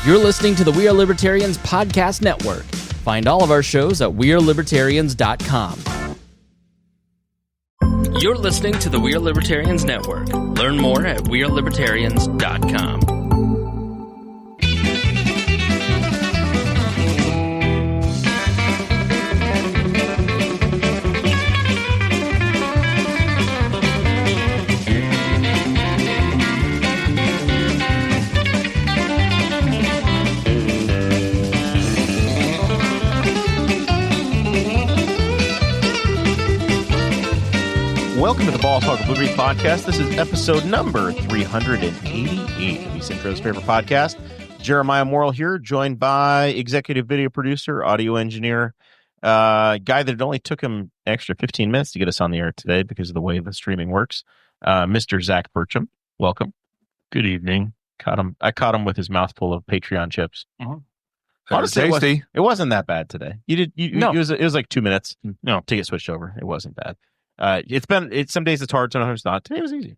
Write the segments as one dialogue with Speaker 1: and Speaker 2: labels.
Speaker 1: You're listening to the We Are Libertarians Podcast Network. Find all of our shows at wearelibertarians.com. You're listening to the We Are Libertarians Network. Learn more at wearelibertarians.com.
Speaker 2: Welcome to the Ball Talk of Liberty podcast. This is episode number 388 of East Centro's favorite podcast. Jeremiah Morrell here, joined by executive video producer, audio engineer, guy that it only took him an extra 15 minutes to get us on the air today because of the way the streaming works, Mr. Zach Burcham. Welcome.
Speaker 3: Good evening.
Speaker 2: I caught him with his mouthful of Patreon chips.
Speaker 3: Uh-huh.
Speaker 2: Honestly, it wasn't that bad today.
Speaker 3: No.
Speaker 2: It was like 2 minutes to get switched over. It wasn't bad. Some days it's hard, sometimes it's not. Today was easy.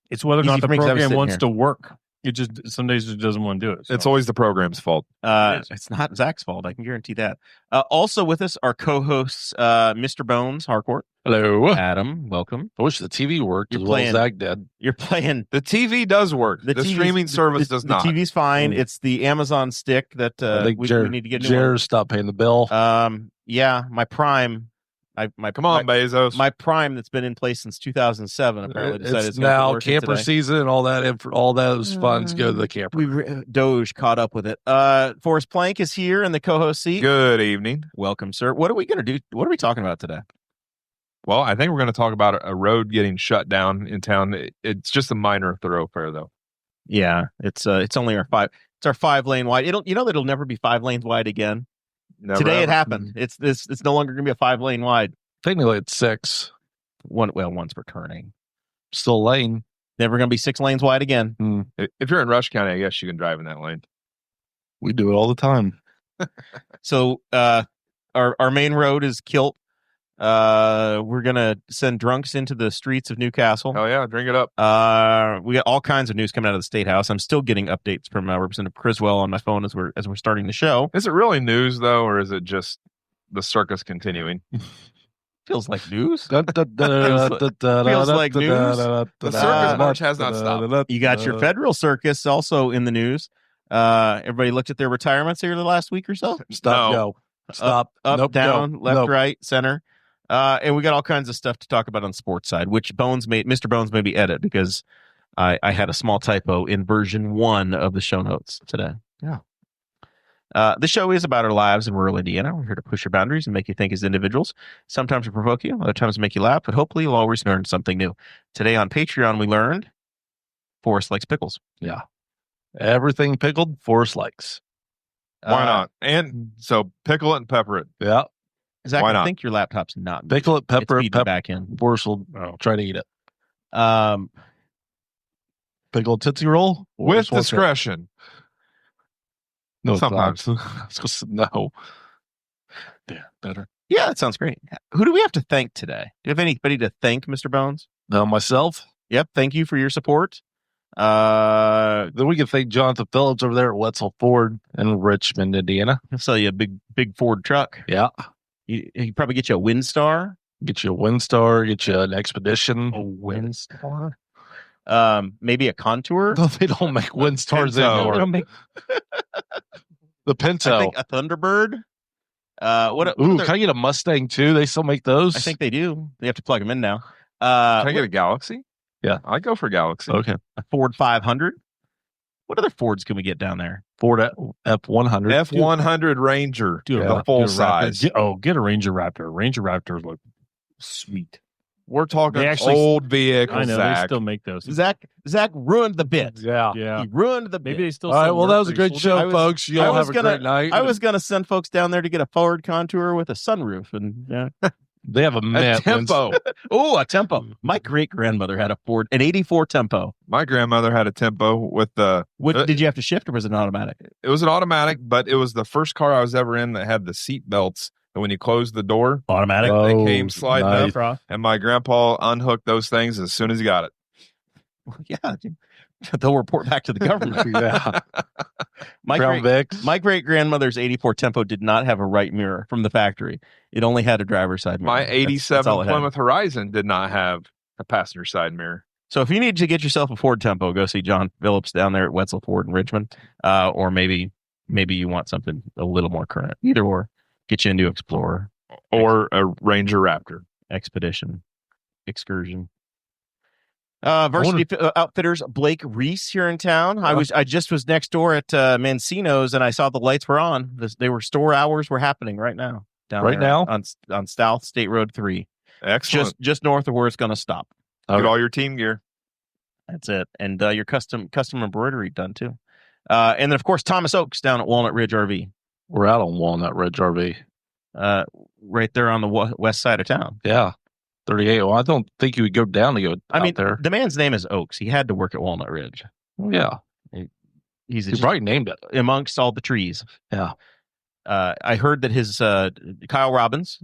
Speaker 3: It's whether or
Speaker 2: Easy
Speaker 3: not the
Speaker 2: for me 'cause I was
Speaker 3: program
Speaker 2: sitting
Speaker 3: wants
Speaker 2: here.
Speaker 3: to work. It just some days it doesn't want to do it. So.
Speaker 4: It's always the program's fault.
Speaker 2: It's not Zach's fault. I can guarantee that. Also with us, our co-hosts, Mr. Bones Harcourt.
Speaker 5: Hello.
Speaker 2: Adam, welcome.
Speaker 5: I wish the TV worked
Speaker 2: You're
Speaker 5: as well as
Speaker 2: playing-
Speaker 5: Zach did.
Speaker 2: You're playing.
Speaker 4: The TV does work. The
Speaker 2: TV's
Speaker 4: streaming service does not.
Speaker 2: The TV's fine.
Speaker 5: Mm.
Speaker 2: It's the Amazon stick that
Speaker 5: I think
Speaker 2: we need to get.
Speaker 5: Jer stopped paying the bill.
Speaker 2: Yeah, my Prime.
Speaker 4: Come on, Bezos.
Speaker 2: My Prime that's been in place since 2007 apparently decided
Speaker 5: It's
Speaker 2: gonna quit
Speaker 5: now
Speaker 2: working
Speaker 5: camper
Speaker 2: today.
Speaker 5: season and all those funds go to the camper.
Speaker 2: Doge caught up with it. Forrest Plank is here in the co-host seat.
Speaker 4: Good evening.
Speaker 2: Welcome, sir. What are we going to do? What are we talking about today?
Speaker 4: Well, I think we're going to talk about a road getting shut down in town. It's just a minor thoroughfare, though.
Speaker 2: Yeah, it's only our 5-lane wide. It'll never be 5 lanes wide again.
Speaker 4: Never
Speaker 2: Today it
Speaker 4: ever.
Speaker 2: happened. It's no longer going to be a 5-lane wide.
Speaker 5: Technically, it's 6.
Speaker 2: Once per turning.
Speaker 5: Still a lane.
Speaker 2: Never going to be 6 lanes wide again.
Speaker 4: If you're in Rush County, I guess you can drive in that lane.
Speaker 5: We do it all the time.
Speaker 2: So our main road is Kilt. We're gonna send drunks into the streets of Newcastle.
Speaker 4: Oh yeah, drink it up.
Speaker 2: We got all kinds of news coming out of the State House. I'm still getting updates from Representative Criswell on my phone as we're starting the show.
Speaker 4: Is it really news though, or is it just the circus continuing?
Speaker 2: Feels like news.
Speaker 5: Feels
Speaker 2: like news.
Speaker 4: The circus march has not stopped.
Speaker 2: You got your federal circus also in the news. Everybody looked at their retirements here the last week or so.
Speaker 5: Stop.
Speaker 4: No.
Speaker 5: Go. Stop.
Speaker 2: Up,
Speaker 5: Nope,
Speaker 2: down,
Speaker 5: go.
Speaker 2: left,
Speaker 5: Nope.
Speaker 2: right, center. And we got all kinds of stuff to talk about on the sports side, which Mr. Bones maybe edit because I had a small typo in version 1 of the show notes today.
Speaker 5: Yeah.
Speaker 2: The show is about our lives in rural Indiana. We're here to push your boundaries and make you think as individuals. Sometimes we provoke you, other times we make you laugh, but hopefully you'll always learn something new. Today on Patreon, we learned Forrest likes pickles.
Speaker 5: Yeah. Everything pickled, Forrest likes.
Speaker 4: Why not? And so pickle it and pepper it.
Speaker 5: Yeah.
Speaker 2: Zach,
Speaker 4: Why
Speaker 2: I
Speaker 4: not?
Speaker 2: think your laptop's not.
Speaker 5: Pickle it, pepper
Speaker 2: It's
Speaker 5: it,
Speaker 2: feeding back in.
Speaker 5: Forrest will try to eat it.
Speaker 2: Um,
Speaker 5: Pickle Tootsie Roll?
Speaker 4: With
Speaker 5: Forrest wants it.
Speaker 4: discretion.
Speaker 5: No, it's not.
Speaker 4: Sometimes.
Speaker 5: No. Yeah, better.
Speaker 2: yeah, that sounds great. Who do we have to thank today? Do you have anybody to thank, Mr. Bones?
Speaker 5: No, myself.
Speaker 2: Yep. Thank you for your support.
Speaker 5: Then we can thank Jonathan Phillips over there at Wetzel Ford in Richmond, Indiana.
Speaker 2: I'll sell you a big Ford truck.
Speaker 5: Yeah.
Speaker 2: He probably get you a Windstar.
Speaker 5: Get you a Windstar, get you an Expedition.
Speaker 2: Windstar. Maybe a Contour.
Speaker 5: No, they don't make Windstars
Speaker 4: Pinto.
Speaker 5: anymore.
Speaker 2: They don't make-
Speaker 5: The Pinto.
Speaker 2: I think a Thunderbird. What
Speaker 5: Ooh,
Speaker 2: other-
Speaker 5: can I get a Mustang too? They still make those?
Speaker 2: I think they do. They have to plug them in now.
Speaker 4: Can I get a Galaxy?
Speaker 5: Yeah.
Speaker 4: I go for Galaxy.
Speaker 5: Okay.
Speaker 2: a Ford 500. What other Fords can we get down there?
Speaker 5: Ford F100.
Speaker 4: F100 Ranger,
Speaker 3: Dude,
Speaker 4: the
Speaker 5: Yeah.
Speaker 4: full
Speaker 3: Get a Raptor.
Speaker 4: size.
Speaker 3: Get a Ranger Raptor. Ranger Raptors look sweet.
Speaker 4: We're talking
Speaker 3: They actually-
Speaker 4: old vehicles,
Speaker 3: I know
Speaker 4: Zach.
Speaker 3: they still make those.
Speaker 2: Zach ruined the bit.
Speaker 5: Yeah.
Speaker 3: Yeah.
Speaker 2: He ruined the bit.
Speaker 3: Maybe they still.
Speaker 5: All right.
Speaker 3: sell
Speaker 5: Well, that was a
Speaker 3: Mercury.
Speaker 5: great show,
Speaker 2: I was-
Speaker 5: folks. You
Speaker 2: I
Speaker 5: all
Speaker 2: was
Speaker 5: have a
Speaker 2: gonna-
Speaker 5: great night.
Speaker 2: I was going to send folks down there to get a Ford Contour with a sunroof. And yeah.
Speaker 5: They have a
Speaker 4: A
Speaker 5: mint.
Speaker 4: Tempo.
Speaker 2: Oh, a Tempo. My great-grandmother had a Ford, an 84 Tempo.
Speaker 4: My grandmother had a Tempo with the.
Speaker 2: What did you have to shift, or was it an automatic?
Speaker 4: It was an automatic, but it was the first car I was ever in that had the seat belts. And when you closed the door,
Speaker 3: Automatic.
Speaker 4: they came sliding
Speaker 5: nice.
Speaker 4: up, and my grandpa unhooked those things as soon as he got it.
Speaker 2: Yeah. They'll report back to the government.
Speaker 5: Yeah.
Speaker 2: My
Speaker 5: Brown Vicks.
Speaker 2: great grandmother's 84 Tempo did not have a right mirror from the factory. It only had a driver's side mirror.
Speaker 4: My
Speaker 2: That's
Speaker 4: 87
Speaker 2: all it had.
Speaker 4: Plymouth Horizon did not have a passenger side mirror.
Speaker 2: So if you need to get yourself a Ford Tempo, go see John Phillips down there at Wetzel Ford in Richmond. Or maybe you want something a little more current. Either or. Get you into Explorer.
Speaker 4: Or a Ranger Raptor.
Speaker 2: Expedition. Excursion. Varsity Outfitters Blake Reese here in town. I just was next door at Mancino's and I saw the lights were on. Store hours were happening right now.
Speaker 5: Right now?
Speaker 2: On South State Road 3.
Speaker 4: Excellent.
Speaker 2: Just north of where it's going to stop.
Speaker 4: Get all your team gear.
Speaker 2: That's it. And your custom embroidery done too. And then of course Thomas Oaks down at Walnut Ridge RV.
Speaker 5: We're out on Walnut Ridge RV.
Speaker 2: Right there on the west side of town.
Speaker 5: Yeah. 38. Well, I don't think you would go down to go out there.
Speaker 2: The man's name is Oaks. He had to work at Walnut Ridge.
Speaker 5: Yeah.
Speaker 2: He
Speaker 5: probably named it.
Speaker 2: Amongst all the trees.
Speaker 5: Yeah.
Speaker 2: I heard that his Kyle Robbins,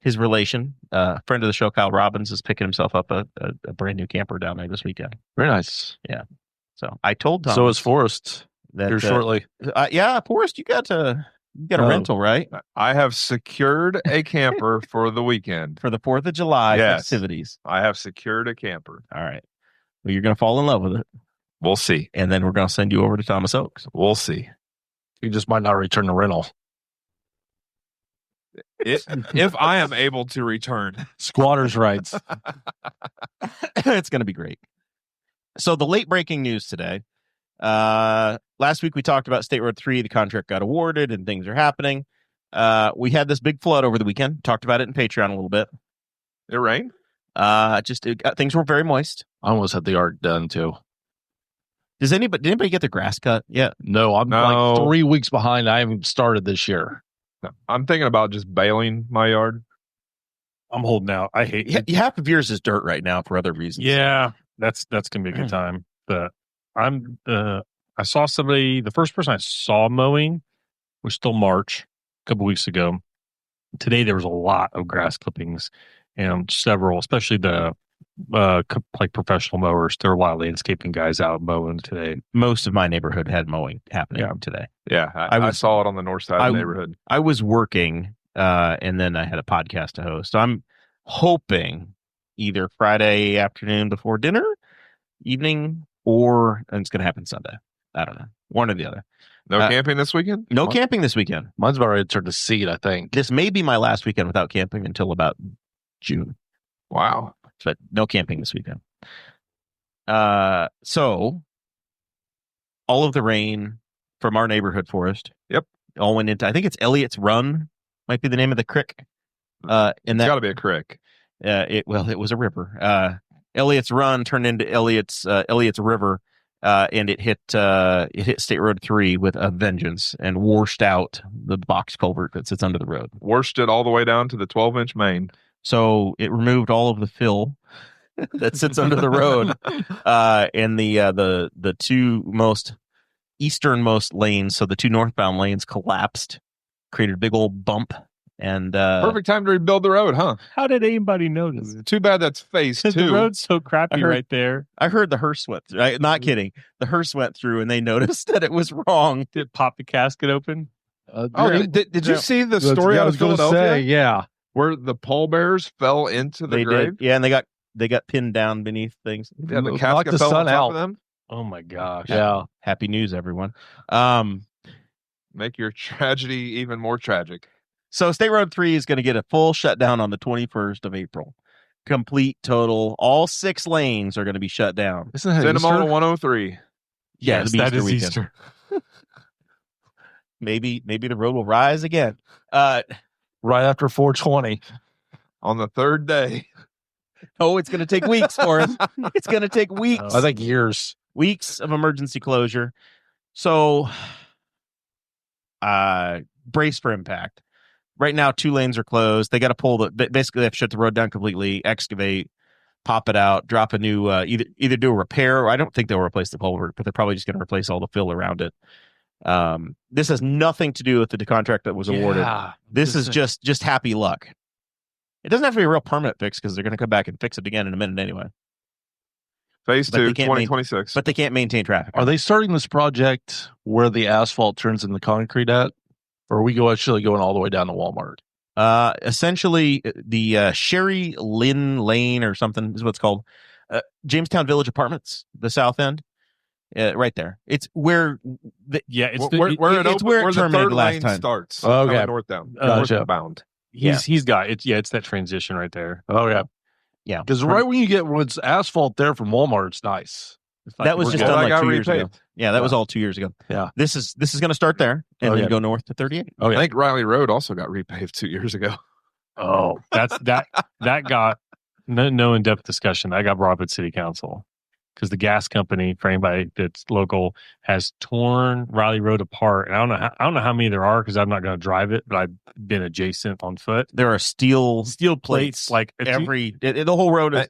Speaker 2: his relation, friend of the show, Kyle Robbins, is picking himself up a brand new camper down there this weekend.
Speaker 5: Very nice.
Speaker 2: Yeah. So I told Tom.
Speaker 5: So is Forrest
Speaker 2: that
Speaker 5: here shortly.
Speaker 2: Yeah, Forrest, you got a rental, right?
Speaker 4: I have secured a camper for the weekend.
Speaker 2: For the 4th of July
Speaker 4: Yes.
Speaker 2: festivities.
Speaker 4: I have secured a camper.
Speaker 2: All right. Well, you're going to fall in love with it.
Speaker 4: We'll see.
Speaker 2: And then we're going to send you over to Thomas Oaks.
Speaker 4: We'll see.
Speaker 5: You just might not return the rental.
Speaker 4: If I am able to return.
Speaker 5: Squatters' rights.
Speaker 2: It's going to be great. So the late breaking news today. Last week we talked about State Road 3. The contract got awarded and things are happening. We had this big flood over the weekend. Talked about it in Patreon a little bit.
Speaker 4: It rained?
Speaker 2: Things were very moist.
Speaker 5: I almost had the art done too.
Speaker 2: Did anybody get the grass cut yet?
Speaker 5: No, I'm like 3 weeks behind. I haven't started this year.
Speaker 4: No. I'm thinking about just bailing my yard.
Speaker 3: I'm holding out. I hate it.
Speaker 2: Half of yours is dirt right now for other reasons.
Speaker 3: Yeah, that's gonna be a good time. But I saw somebody. The first person I saw mowing was still March, a couple weeks ago. Today there was a lot of grass clippings and several, especially the like professional mowers. There were a lot of landscaping guys out mowing today.
Speaker 2: Most of my neighborhood had mowing happening today.
Speaker 4: Yeah, I saw it on the north side of the neighborhood.
Speaker 2: I was working, and then I had a podcast to host. So I'm hoping either Friday afternoon before dinner, evening, and it's going to happen Sunday. I don't know. One or the other.
Speaker 4: No camping this weekend?
Speaker 2: No camping this weekend.
Speaker 5: Mine's about ready to turn to seed, I think.
Speaker 2: This may be my last weekend without camping until about June.
Speaker 4: Wow.
Speaker 2: But no camping this weekend. So all of the rain from our neighborhood forest.
Speaker 4: Yep.
Speaker 2: All went into, I think it's Elliott's Run, might be the name of the creek. And
Speaker 4: it's got to be a creek.
Speaker 2: It was a river. Elliott's Run turned into Elliott's River, and it hit State Road 3 with a vengeance and washed out the box culvert that sits under the road.
Speaker 4: Washed it all the way down to the 12-inch main.
Speaker 2: So it removed all of the fill that sits under the road, and the two most easternmost lanes. So the two northbound lanes collapsed, created a big old bump, and
Speaker 4: perfect time to rebuild the road, huh?
Speaker 3: How did anybody notice?
Speaker 4: Too bad that's phase 2.
Speaker 3: The road's so crappy right there.
Speaker 2: I heard the hearse went through. Not kidding. The hearse went through, and they noticed that it was wrong.
Speaker 3: Did it pop the casket open?
Speaker 4: Did you see the story out of Philadelphia?
Speaker 5: Say, yeah.
Speaker 4: Where the pallbearers fell into the grave?
Speaker 2: Did. Yeah, and they got pinned down beneath things.
Speaker 4: Yeah, the casket fell on top of them.
Speaker 3: Oh my gosh.
Speaker 5: Yeah.
Speaker 2: Happy news, everyone.
Speaker 4: Make your tragedy even more tragic.
Speaker 2: So State Road 3 is going to get a full shutdown on the 21st of April. Complete, total. All 6 lanes are going to be shut down.
Speaker 5: Isn't that
Speaker 4: Send them all to
Speaker 5: Easter?
Speaker 4: 103.
Speaker 2: Yeah,
Speaker 3: Yes,
Speaker 2: it'll be
Speaker 3: that is
Speaker 2: weekend.
Speaker 3: Easter.
Speaker 2: Maybe the road will rise again.
Speaker 5: Right after 420.
Speaker 4: On the 3rd day.
Speaker 2: Oh, it's going to take weeks for us. It's going to take weeks.
Speaker 5: I think years.
Speaker 2: Weeks of emergency closure. So, brace for impact. Right now, 2 lanes are closed. They got to basically they have to shut the road down completely, excavate, pop it out, drop a new, either do a repair, or I don't think they'll replace the culvert, but they're probably just going to replace all the fill around it. This has nothing to do with the contract that was awarded.
Speaker 5: Yeah,
Speaker 2: this is just happy luck. It doesn't have to be a real permanent fix because they're going to come back and fix it again in a minute anyway.
Speaker 4: Phase
Speaker 2: But they
Speaker 4: 2,
Speaker 2: can't
Speaker 4: 2026.
Speaker 2: but they can't maintain traffic.
Speaker 5: Are they starting this project where the asphalt turns into concrete at? Or are we actually going all the way down to Walmart?
Speaker 2: Essentially, the Sherry Lynn Lane or something is what it's called. Jamestown Village Apartments, the south end. Right there. It's where
Speaker 3: it's
Speaker 4: where it
Speaker 2: it's where it
Speaker 4: where the
Speaker 2: terminated
Speaker 4: third
Speaker 2: last
Speaker 4: lane
Speaker 2: time.
Speaker 4: starts.
Speaker 5: Okay.
Speaker 4: Coming northbound.
Speaker 5: Gotcha.
Speaker 4: Northbound.
Speaker 3: he's got it. Yeah, it's that transition right there.
Speaker 5: Oh, yeah.
Speaker 2: Yeah.
Speaker 5: Because right when you get what's asphalt there from Walmart, it's nice.
Speaker 2: That was
Speaker 4: We're
Speaker 2: just
Speaker 4: good.
Speaker 2: done
Speaker 4: I
Speaker 2: like
Speaker 4: got
Speaker 2: 2 years ago.
Speaker 4: repaved.
Speaker 2: Yeah, that was all 2 years ago.
Speaker 5: Yeah.
Speaker 2: This is going to start there and
Speaker 5: Oh,
Speaker 2: then
Speaker 5: yeah.
Speaker 2: go north to 38.
Speaker 5: Oh,
Speaker 4: I
Speaker 5: yeah.
Speaker 4: think Riley Road also got repaved 2 years ago.
Speaker 3: Oh, that got no in-depth discussion. That got brought up at city council because the gas company, for anybody that's local, has torn Riley Road apart. And I don't know how many there are because I'm not going to drive it, but I've been adjacent on foot.
Speaker 2: There are steel
Speaker 3: Plates like
Speaker 2: the whole road is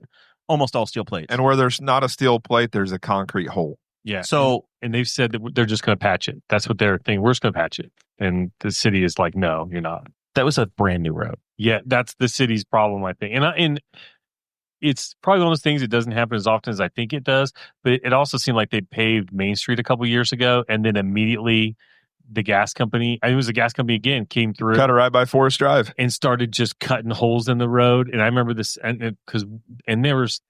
Speaker 2: almost all steel plates.
Speaker 4: And where there's not a steel plate, there's a concrete hole.
Speaker 3: yeah.
Speaker 2: So
Speaker 3: And they've said that they're just going to patch it. That's what they're thinking. We're just going to patch it. And the city is like, no, you're not.
Speaker 2: that was a brand new road.
Speaker 3: Yeah, that's the city's problem, I think. And it's probably one of those things that doesn't happen as often as I think it does. But it also seemed like they paved Main Street a couple years ago, and then immediately the gas company, it was the gas company again, came through.
Speaker 4: Cut it right by Forest Drive.
Speaker 3: And started just cutting holes in the road. And I remember this, and there was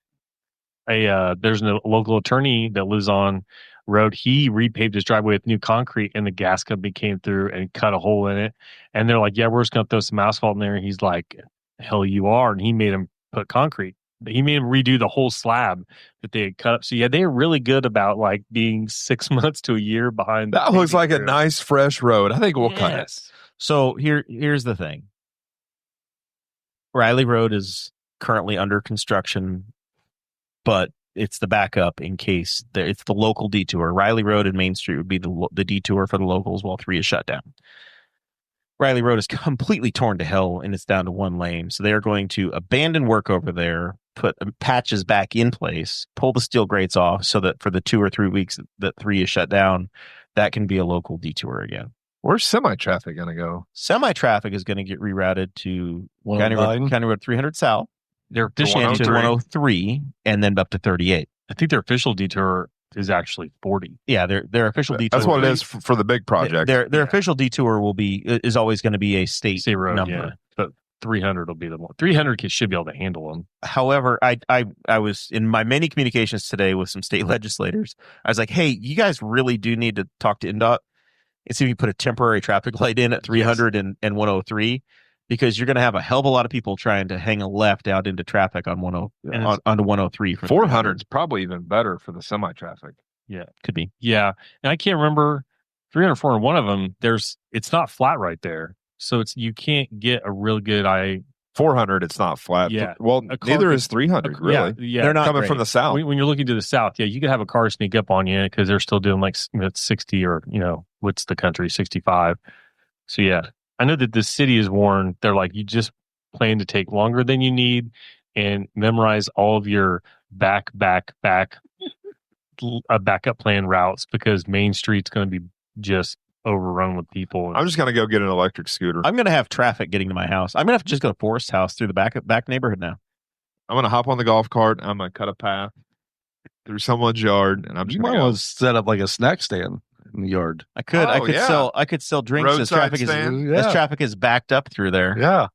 Speaker 3: there's a local attorney that lives on road. He repaved his driveway with new concrete, and the gas company came through and cut a hole in it. And they're like, yeah, we're just going to throw some asphalt in there. And he's like, hell, you are. And he made him put concrete. He made him redo the whole slab that they had cut up. So yeah, they're really good about like being 6 months to a year behind.
Speaker 4: That looks like a nice fresh road. I think we'll cut it.
Speaker 2: So here's the thing. Riley Road is currently under construction, but it's the backup in case it's the local detour. Riley Road and Main Street would be the detour for the locals while 3 is shut down. Riley Road is completely torn to hell and it's down to one lane. So they are going to abandon work over there, put patches back in place, pull the steel grates off so that for the 2 or 3 weeks that 3 is shut down, that can be a local detour again.
Speaker 4: Where's semi-traffic going to go?
Speaker 2: Semi-traffic is going to get rerouted to County
Speaker 5: 109.
Speaker 2: Road 300 South.
Speaker 3: Their
Speaker 2: To
Speaker 3: official detour,
Speaker 2: 103 and then up to 38.
Speaker 3: I think their official detour is actually 40.
Speaker 2: Yeah, their official detour.
Speaker 4: That's what it is for the big project.
Speaker 2: Their official detour is always going to be a state
Speaker 3: road,
Speaker 2: number.
Speaker 3: yeah. But 300 will be the one. 300 should be able to handle them.
Speaker 2: However, I was in my many communications today with some state legislators. I was like, hey, you guys really do need to talk to NDOT and see if you put a temporary traffic light in at 300 and 103. Because you're going to have a hell of a lot of people trying to hang a left out into traffic on onto 103.
Speaker 4: 400 is probably even better for the semi-traffic.
Speaker 3: Yeah.
Speaker 2: Could be.
Speaker 3: Yeah. And I can't remember 300, 400. One of them, it's not flat right there. So you can't get a real good
Speaker 4: 400, it's not flat.
Speaker 3: Yeah.
Speaker 4: Well, neither is 300, really.
Speaker 3: Yeah.
Speaker 2: They're not
Speaker 4: coming
Speaker 2: great.
Speaker 4: from the south.
Speaker 3: When you're looking to the south, yeah, you could have a car sneak up on you because they're still doing like 60 or, what's the country, 65. So yeah. I know that the city is warned. They're like, you just plan to take longer than you need and memorize all of your backup plan routes because Main Street's going to be just overrun with people.
Speaker 4: I'm just going to go get an electric scooter.
Speaker 2: I'm going to have traffic getting to my house. I'm going to have to just go to Forrest's house through the back neighborhood now.
Speaker 4: I'm going to hop on the golf cart. I'm going to cut a path through someone's yard, and I'm just
Speaker 5: You
Speaker 4: going
Speaker 5: might
Speaker 4: to go.
Speaker 5: want to set up like a snack stand in the yard.
Speaker 2: I could sell drinks as
Speaker 4: Roadside
Speaker 2: traffic
Speaker 4: stand.
Speaker 2: as traffic is backed up through there.
Speaker 5: Yeah.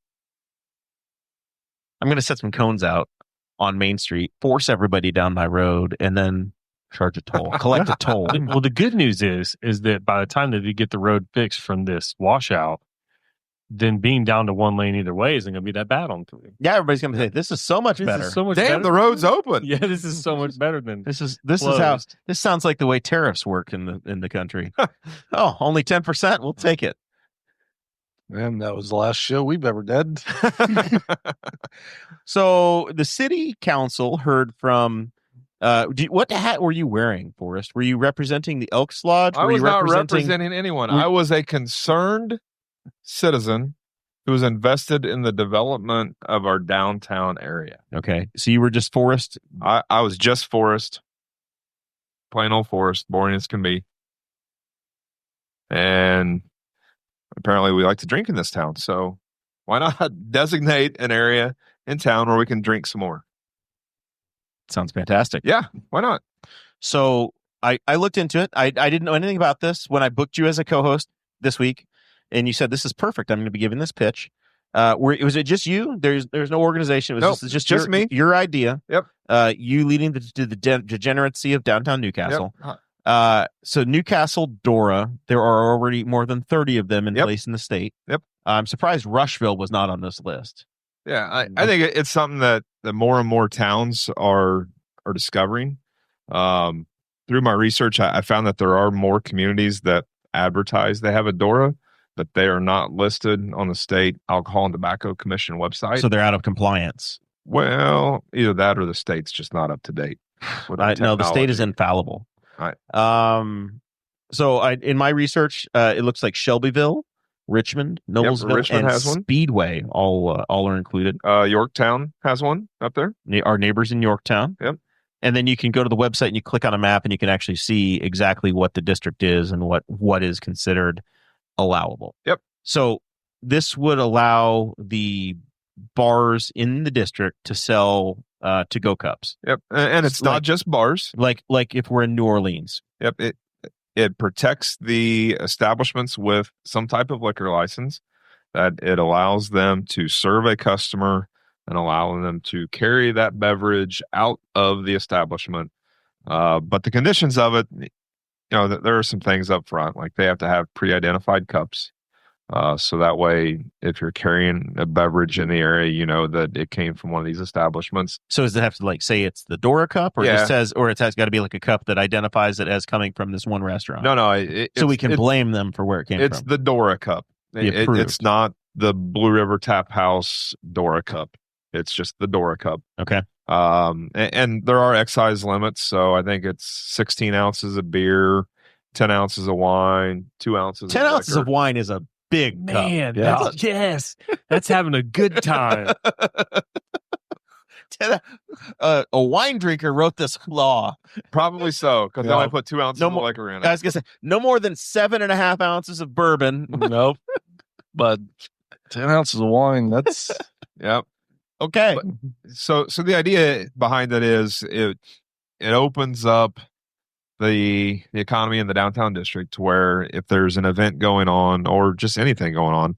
Speaker 2: I'm going to set some cones out on Main Street, force everybody down my road, and then charge a toll, collect a toll.
Speaker 3: Well, the good news is that by the time that you get the road fixed from this washout, then being down to one lane either way isn't going to be that bad on 3.
Speaker 2: Yeah, everybody's going to say this is so much better.
Speaker 3: Is so much
Speaker 4: Damn,
Speaker 3: better.
Speaker 4: the road's open.
Speaker 3: Yeah, this is so much better than
Speaker 2: This is how
Speaker 3: closed.
Speaker 2: this sounds like the way tariffs work in the country. Oh, only 10%. We'll take it.
Speaker 5: And that was the last show we've ever did.
Speaker 2: So the city council heard from. What hat were you wearing, Forrest? Were you representing the Elks Lodge?
Speaker 4: I
Speaker 2: Were
Speaker 4: was
Speaker 2: you
Speaker 4: not representing anyone. I was a concerned citizen who was invested in the development of our downtown area.
Speaker 2: Okay, so you were just Forrest.
Speaker 4: I was just Forrest, plain old Forrest, boring as can be. And apparently we like to drink in this town, so why not designate an area in town where we can drink some more?
Speaker 2: Sounds fantastic.
Speaker 4: Yeah, why not?
Speaker 2: So I looked into it. I didn't know anything about this when I booked you as a co-host this week, and you said this is perfect. I'm going to be giving this pitch. Was it just you? There's no organization. It was just
Speaker 4: me.
Speaker 2: Your idea.
Speaker 4: Yep.
Speaker 2: You leading the degeneracy of downtown Newcastle.
Speaker 4: Yep.
Speaker 2: So Newcastle DORA, there are already more than 30 of them in place in the state.
Speaker 4: Yep.
Speaker 2: I'm surprised Rushville was not on this list.
Speaker 4: Yeah, I think it's something that more and more towns are discovering. Through my research, I found that there are more communities that advertise they have a DORA, but they are not listed on the state Alcohol and Tobacco Commission website.
Speaker 2: So they're out of compliance.
Speaker 4: Well, either that or the state's just not up to date.
Speaker 2: No, the state is infallible.
Speaker 4: Right.
Speaker 2: So in my research, it looks like Shelbyville, Richmond, Noblesville,
Speaker 4: Richmond
Speaker 2: and
Speaker 4: has one.
Speaker 2: Speedway all are included.
Speaker 4: Yorktown has one up there.
Speaker 2: Our neighbors in Yorktown.
Speaker 4: Yep.
Speaker 2: And then you can go to the website and you click on a map and you can actually see exactly what the district is and what is considered allowable.
Speaker 4: Yep.
Speaker 2: So this would allow the bars in the district to sell to-go cups.
Speaker 4: Yep. And it's not just bars.
Speaker 2: Like if we're in New Orleans.
Speaker 4: Yep. It protects the establishments with some type of liquor license, that it allows them to serve a customer and allowing them to carry that beverage out of the establishment. But the conditions of it, there are some things up front, like they have to have pre-identified cups. So that way, if you're carrying a beverage in the area, you know that it came from one of these establishments.
Speaker 2: So does it have to say it's the DORA cup, or it just says, or it has got to be like a cup that identifies it as coming from this one restaurant?
Speaker 4: No.
Speaker 2: So we can blame them for where it came from.
Speaker 4: It's the DORA cup. It's not the Blue River Tap House DORA cup. It's just the DORA cup.
Speaker 2: Okay.
Speaker 4: And there are excise limits. So I think it's 16 ounces of beer, 10 ounces of wine, 2 ounces
Speaker 2: 10
Speaker 4: of
Speaker 2: ounces
Speaker 4: liquor.
Speaker 2: of wine is a big cup.
Speaker 3: Man, that's having a good time.
Speaker 2: A wine drinker wrote this law.
Speaker 4: Probably so, because they only put 2 ounces of liquor in it.
Speaker 2: I was going to say, no more than 7.5 ounces of bourbon.
Speaker 5: Nope. But 10 ounces of wine, that's...
Speaker 4: Yep.
Speaker 2: Okay.
Speaker 4: So the idea behind it is it opens up the economy in the downtown district, to where if there's an event going on or just anything going on,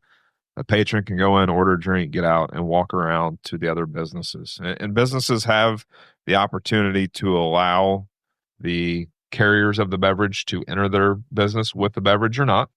Speaker 4: a patron can go in, order a drink, get out, and walk around to the other businesses. And businesses have the opportunity to allow the carriers of the beverage to enter their business with the beverage or not.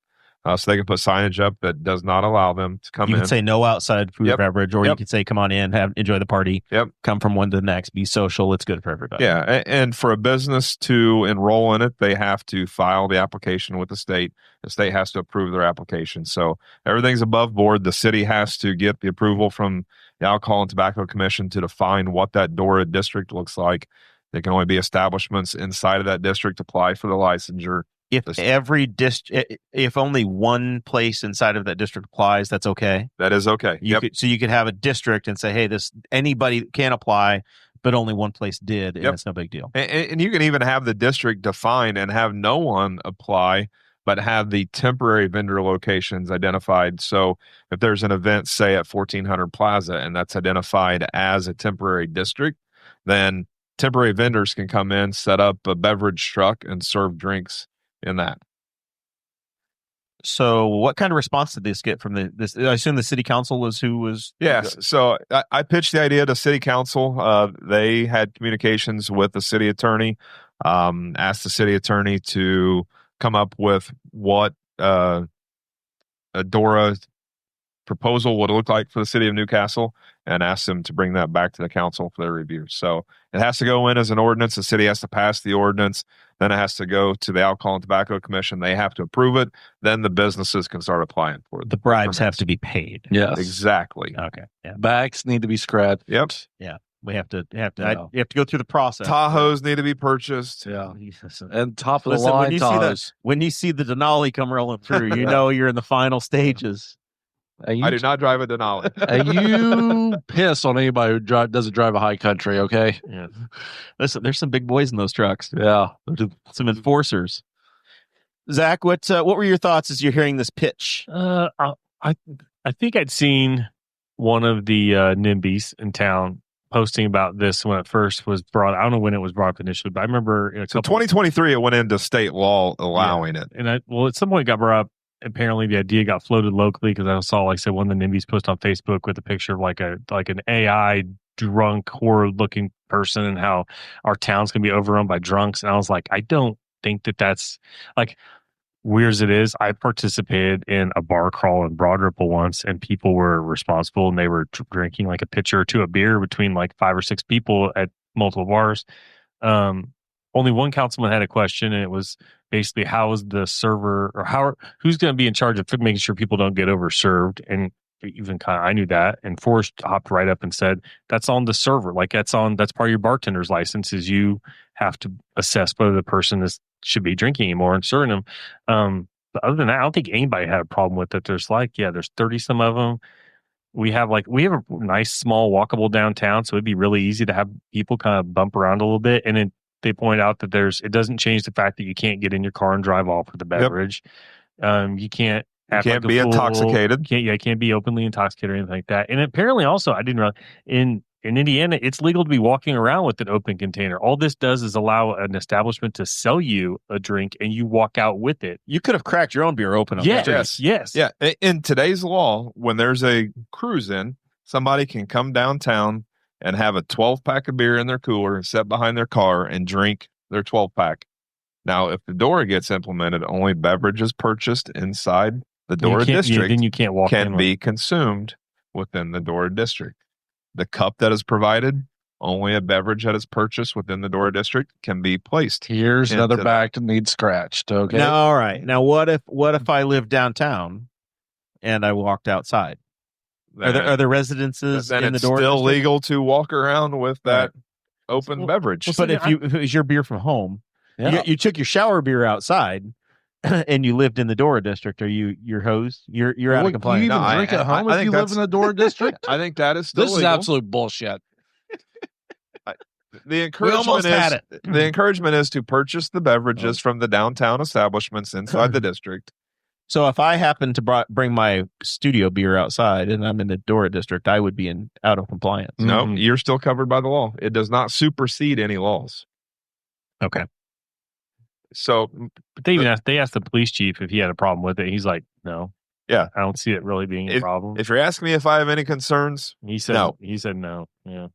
Speaker 4: So they can put signage up that does not allow them to come in.
Speaker 2: You can say no outside food or beverage, or you can say come on in, enjoy the party.
Speaker 4: Yep.
Speaker 2: Come from one to the next, be social. It's good for everybody.
Speaker 4: Yeah, and for a business to enroll in it, they have to file the application with the state. The state has to approve their application. So everything's above board. The city has to get the approval from the Alcohol and Tobacco Commission to define what that DORA district looks like. There can only be establishments inside of that district apply for the licensure.
Speaker 2: If only one place inside of that district applies, that's okay.
Speaker 4: That is okay.
Speaker 2: You could have a district and say, hey, anybody can apply, but only one place did, and it's no big deal.
Speaker 4: And you can even have the district defined and have no one apply, but have the temporary vendor locations identified. So if there's an event, say at 1400 Plaza, and that's identified as a temporary district, then temporary vendors can come in, set up a beverage truck, and serve drinks in that.
Speaker 2: So what kind of response did this get from this? I assume the city council was who was.
Speaker 4: Yes. So I pitched the idea to city council. They had communications with the city attorney, asked the city attorney to come up with what a DORA proposal would look like for the city of Newcastle, and asked them to bring that back to the council for their review. So it has to go in as an ordinance. The city has to pass the ordinance. Then it has to go to the Alcohol and Tobacco Commission. They have to approve it. Then the businesses can start applying for it.
Speaker 2: The bribes have to be paid.
Speaker 5: Yes.
Speaker 4: Exactly.
Speaker 2: Okay. Yeah.
Speaker 5: Backs need to be scratched.
Speaker 4: Yep.
Speaker 2: Yeah. We have to. You have to go through the process.
Speaker 4: Tahoes need to be purchased.
Speaker 5: Yeah. And top of the line Tahoes.
Speaker 2: When you see the Denali come rolling through, you know you're in the final stages.
Speaker 4: I do not drive a Denali.
Speaker 5: You piss on anybody who doesn't drive a high country, okay?
Speaker 2: Yeah. Listen, there's some big boys in those trucks.
Speaker 5: Yeah.
Speaker 2: Some enforcers. Zach, what were your thoughts as you're hearing this pitch?
Speaker 3: I think I'd seen one of the NIMBYs in town posting about this when it first was brought. I don't know when it was brought up initially, but I remember in
Speaker 4: So 2023, it went into state law allowing it.
Speaker 3: And at some point it got brought up. Apparently the idea got floated locally because I saw, like I said, one of the NIMBYs post on Facebook with a picture of like an AI drunk, horror looking person and how our town's gonna be overrun by drunks. And I was like, I don't think that's like, weird as it is. I participated in a bar crawl in Broad Ripple once, and people were responsible and they were drinking like a pitcher or two of beer between like 5 or 6 people at multiple bars. Only one councilman had a question, and it was basically how is the server or who's going to be in charge of making sure people don't get overserved. And even I knew that, and Forrest hopped right up and said that's on the server. Like that's part of your bartender's license, is you have to assess whether the person should be drinking anymore and serving them. But other than that, I don't think anybody had a problem with it. There's there's 30 some of them. We have a nice small walkable downtown, so it'd be really easy to have people kind of bump around a little bit. And then they point out that it doesn't change the fact that you can't get in your car and drive off with the beverage. Yep. You can't
Speaker 4: be intoxicated.
Speaker 3: Can't be openly intoxicated or anything like that. And apparently also, I didn't realize in Indiana, it's legal to be walking around with an open container. All this does is allow an establishment to sell you a drink and you walk out with it.
Speaker 2: You could have cracked your own beer open.
Speaker 3: Yes.
Speaker 4: Yeah. In today's law, when there's a cruise in, somebody can come downtown and have a 12-pack of beer in their cooler and sit behind their car and drink their 12-pack. Now, if the DORA gets implemented, only beverages purchased inside the DORA district
Speaker 3: then you can't walk
Speaker 4: can be consumed within the DORA district. The cup that is provided, only a beverage that is purchased within the DORA district can be placed.
Speaker 5: Here's another back that needs scratched. Okay.
Speaker 2: Now, all right. Now, what if I live downtown and I walked outside? Are there residences in the DORA?
Speaker 4: Still legal to walk around with that open beverage.
Speaker 2: But if it was your beer from home, you took your shower beer outside, and you lived in the DORA district, are your hose? You're out of compliance.
Speaker 5: Do you even drink at home if you live in the DORA district?
Speaker 4: I think that is still
Speaker 5: legal. Is absolute bullshit.
Speaker 4: The encouragement is to purchase the beverages from the downtown establishments inside the district.
Speaker 2: So if I happen to bring my studio beer outside and I'm in the DORA district, I would be out of compliance.
Speaker 4: No, you're still covered by the law. It does not supersede any laws.
Speaker 2: Okay.
Speaker 4: So,
Speaker 3: but they asked the police chief if he had a problem with it. He's like, no.
Speaker 4: Yeah,
Speaker 3: I don't see it really being a problem.
Speaker 4: If you're asking me if I have any concerns,
Speaker 3: he said
Speaker 4: no.
Speaker 3: He said no. Yeah,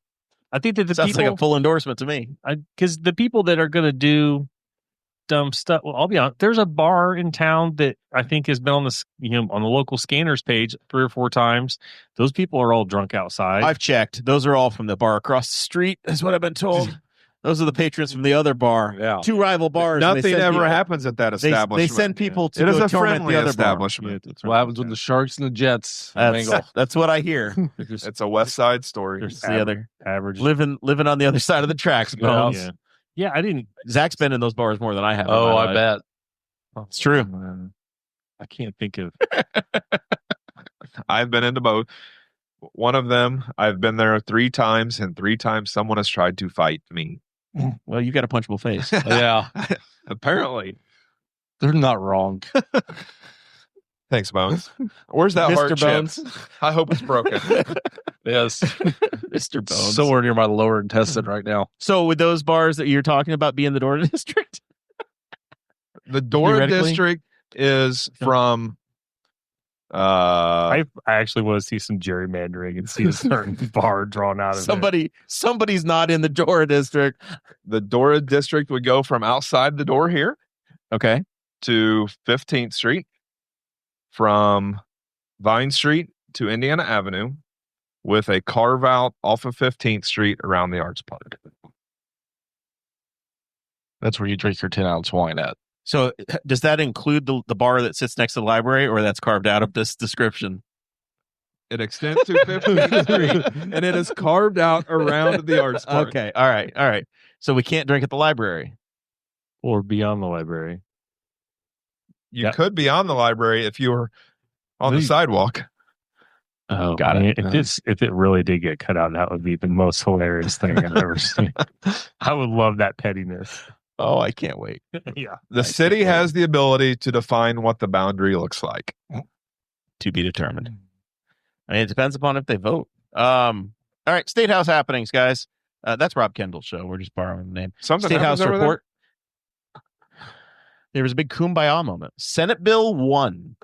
Speaker 3: I think that
Speaker 2: sounds like a full endorsement to me.
Speaker 3: Because the people that are going to do dumb stuff. Well, I'll be honest. There's a bar in town that I think has been on the local scanners page 3 or 4 times. Those people are all drunk outside.
Speaker 2: I've checked. Those are all from the bar across the street. Is what I've been told. Those are the patrons from the other bar.
Speaker 4: Yeah.
Speaker 2: 2 rival bars.
Speaker 4: Nothing ever happens at that establishment.
Speaker 2: They send people to
Speaker 4: it is a
Speaker 2: torment
Speaker 4: friendly
Speaker 2: the other
Speaker 4: establishment.
Speaker 5: That's what happens with the Sharks and the Jets.
Speaker 2: That's what I hear.
Speaker 4: It's a West Side story.
Speaker 2: There's the other
Speaker 3: average
Speaker 2: living on the other side of the tracks. Bones.
Speaker 3: Yeah, I didn't.
Speaker 2: Zach's been in those bars more than I have.
Speaker 5: Oh, I bet.
Speaker 2: It's true.
Speaker 3: Man. I can't think of.
Speaker 4: I've been into both. One of them, I've been there 3 times, and 3 times someone has tried to fight me.
Speaker 2: Well, you got a punchable face.
Speaker 5: Yeah.
Speaker 4: Apparently.
Speaker 5: They're not wrong.
Speaker 4: Thanks, Bones. Where's that
Speaker 2: Mr.
Speaker 4: heart
Speaker 2: Bones?
Speaker 4: chip? I hope it's broken.
Speaker 5: Yes.
Speaker 2: Mr. Bones.
Speaker 5: Somewhere near my lower intestine right now.
Speaker 2: So would those bars that you're talking about be in the DORA district?
Speaker 4: The DORA district is from...
Speaker 3: I actually want to see some gerrymandering and see a certain bar drawn out of
Speaker 2: somebody's not in the DORA district.
Speaker 4: The DORA district would go from outside the door here,
Speaker 2: okay,
Speaker 4: to 15th Street, from Vine Street to Indiana Avenue, with a carve out off of 15th Street around the Arts Park.
Speaker 5: That's where you drink your 10-ounce wine at.
Speaker 2: So does that include the bar that sits next to the library, or that's carved out of this description?
Speaker 4: It extends to 15th Street, and it is carved out around the Arts Park.
Speaker 2: Okay, all right. So we can't drink at the library?
Speaker 3: Or beyond the library.
Speaker 4: You could be on the library if you were on the sidewalk.
Speaker 3: Oh, got it. If it really did get cut out, that would be the most hilarious thing I've ever seen. I would love that pettiness.
Speaker 2: Oh, I can't wait.
Speaker 3: Yeah.
Speaker 4: The city has the ability to define what the boundary looks like.
Speaker 2: To be determined. I mean, it depends upon if they vote. All All right, State House happenings, guys. That's Rob Kendall's show. We're just borrowing the name.
Speaker 4: Something
Speaker 2: State House
Speaker 4: happens over
Speaker 2: report. There was a big kumbaya moment. Senate Bill 1.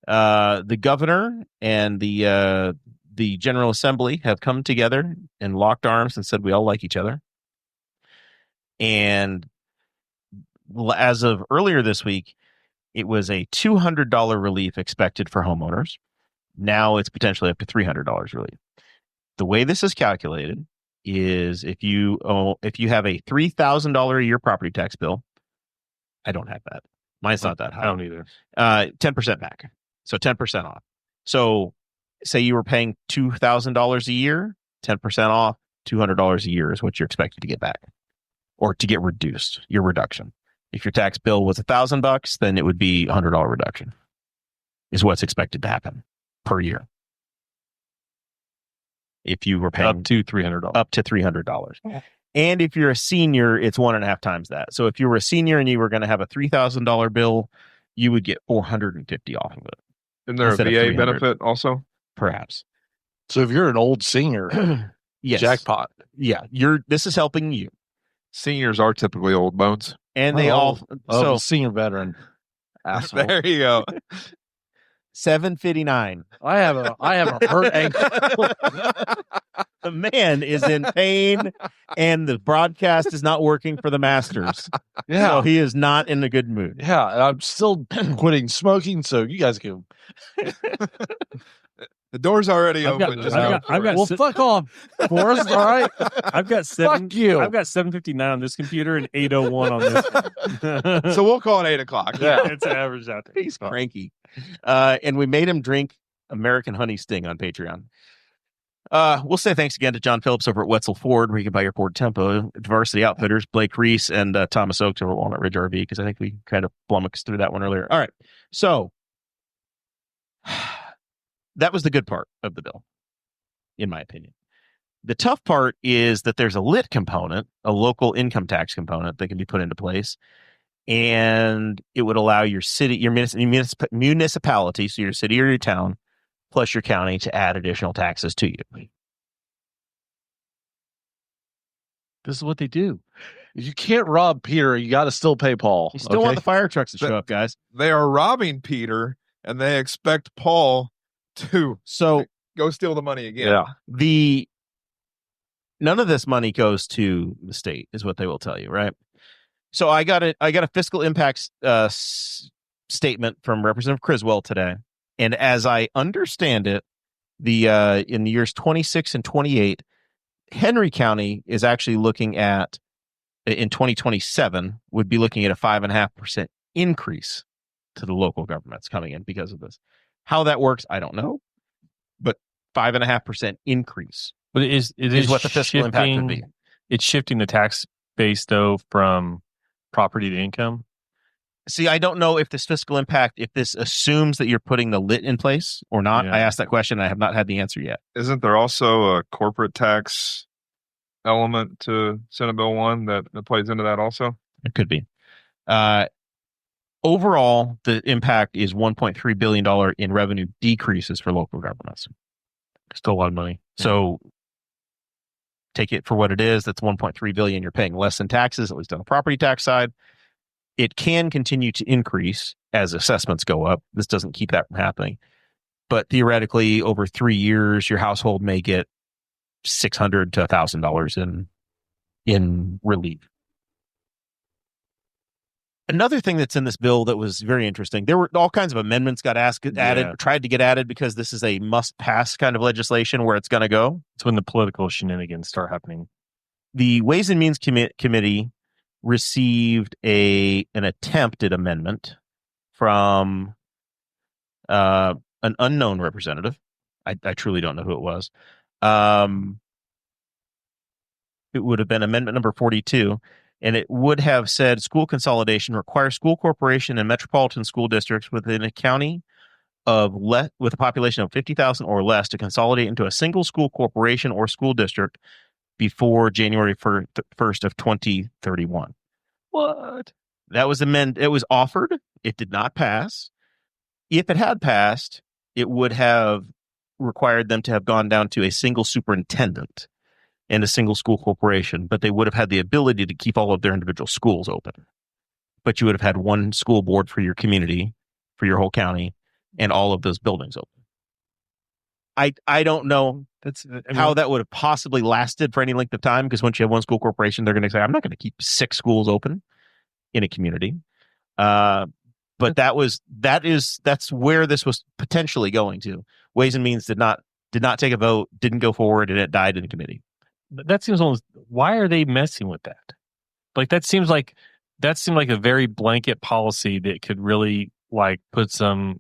Speaker 2: The governor and the General Assembly have come together and locked arms and said we all like each other. And as of earlier this week, it was a $200 relief expected for homeowners. Now it's potentially up to $300 relief. The way this is calculated is if you have a $3,000 a year property tax bill. I don't have that. Mine's not that high.
Speaker 3: I don't either.
Speaker 2: 10% back. So 10% off. So say you were paying $2,000 a year, 10% off, $200 a year is what you're expected to get back or to get reduced, your reduction. If your tax bill was $1,000, then it would be a $100 reduction is what's expected to happen per year. If you were paying
Speaker 3: Up to $300.
Speaker 2: Up to $300. And if you're a senior, it's 1.5 times that. So if you were a senior and you were going to have a $3,000 bill, you would get $450 off of it.
Speaker 4: Isn't there a
Speaker 2: Instead of
Speaker 4: VA
Speaker 2: 300.
Speaker 4: benefit also?
Speaker 2: Perhaps.
Speaker 5: So if you're an old senior,
Speaker 2: Yes.
Speaker 5: jackpot.
Speaker 2: Yeah. This is helping you.
Speaker 4: Seniors are typically old bones.
Speaker 2: And they all so
Speaker 5: senior veteran. Asshole.
Speaker 4: There you go.
Speaker 2: $7.59.
Speaker 5: I have a hurt ankle.
Speaker 2: The man is in pain, and the broadcast is not working for the Masters.
Speaker 5: Yeah.
Speaker 2: So he is not in a good mood.
Speaker 5: Yeah, and I'm still quitting smoking, so you guys can.
Speaker 4: The door's already
Speaker 1: I've got-
Speaker 4: open. Just
Speaker 1: I've
Speaker 4: go
Speaker 1: got-
Speaker 4: for
Speaker 1: I've
Speaker 4: it.
Speaker 1: got-
Speaker 5: Well, fuck off, Forrest. All right.
Speaker 1: I've got seven.
Speaker 5: Fuck you.
Speaker 1: I've got 7:59 on this computer and 8:01 on this.
Speaker 4: So we'll call it 8 o'clock.
Speaker 5: Yeah.
Speaker 1: It's average out there.
Speaker 2: He's cranky. And we made him drink American Honey Sting on Patreon. We'll say thanks again to John Phillips over at Wetzel Ford, where you can buy your Ford Tempo, Diversity Outfitters, Blake Reese, and Thomas Oakes over at Walnut Ridge RV, because I think we kind of flummoxed through that one earlier. All right. So that was the good part of the bill, in my opinion. The tough part is that there's a lit component, a local income tax component that can be put into place. And it would allow your city, your municipality, so your city or your town, plus your county, to add additional taxes to you.
Speaker 5: This is what they do. If you can't rob Peter, you got to still pay Paul.
Speaker 2: You still want the fire trucks to show up, guys.
Speaker 4: They are robbing Peter, and they expect Paul to
Speaker 2: So
Speaker 4: go steal the money again.
Speaker 5: Yeah.
Speaker 2: None of this money goes to the state, is what they will tell you, right? So I got a fiscal impacts statement from Representative Criswell today, and as I understand it, in the years 26 and 28, Henry County is actually looking at, in 2027, would be looking at a 5.5% increase to the local governments coming in because of this. How that works, I don't know, but 5.5% increase.
Speaker 3: But it is
Speaker 2: what the fiscal impact would be.
Speaker 3: It's shifting the tax base, though, from property to income.
Speaker 2: See, I don't know if this fiscal impact, if this assumes that you're putting the lit in place or not.
Speaker 3: Yeah.
Speaker 2: I asked that question. I have not had the answer yet.
Speaker 4: Isn't there also a corporate tax element to Senate Bill 1 that plays into that also?
Speaker 2: It could be. Overall, the impact is $1.3 billion in revenue decreases for local governments.
Speaker 3: Still a lot of money.
Speaker 2: So take it for what it is. That's $1.3 billion. You're paying less in taxes, at least on the property tax side. It can continue to increase as assessments go up. This doesn't keep that from happening. But theoretically, over 3 years, your household may get $600 to $1,000 in relief. Another thing that's in this bill that was very interesting, there were all kinds of amendments tried to get added because this is a must-pass kind of legislation where it's going to go.
Speaker 3: It's when the political shenanigans start happening.
Speaker 2: The Ways and Means Committee received an attempted amendment from an unknown representative. I truly don't know who it was. It would have been amendment number 42. And it would have said school consolidation requires school corporation and metropolitan school districts within a county with a population of 50,000 or less to consolidate into a single school corporation or school district before January 1st of 2031.
Speaker 5: What?
Speaker 2: That was it was offered. It did not pass. If it had passed, it would have required them to have gone down to a single superintendent in a single school corporation, but they would have had the ability to keep all of their individual schools open. But you would have had one school board for your community, for your whole county, and all of those buildings open. I don't know how that would have possibly lasted for any length of time, because once you have one school corporation, they're going to say, I'm not going to keep 6 schools open in a community. But that's where this was potentially going to. Ways and Means did not take a vote, didn't go forward, and it died in committee.
Speaker 3: But that seems almost, why are they messing with that? Like that seemed like a very blanket policy that could really like put some.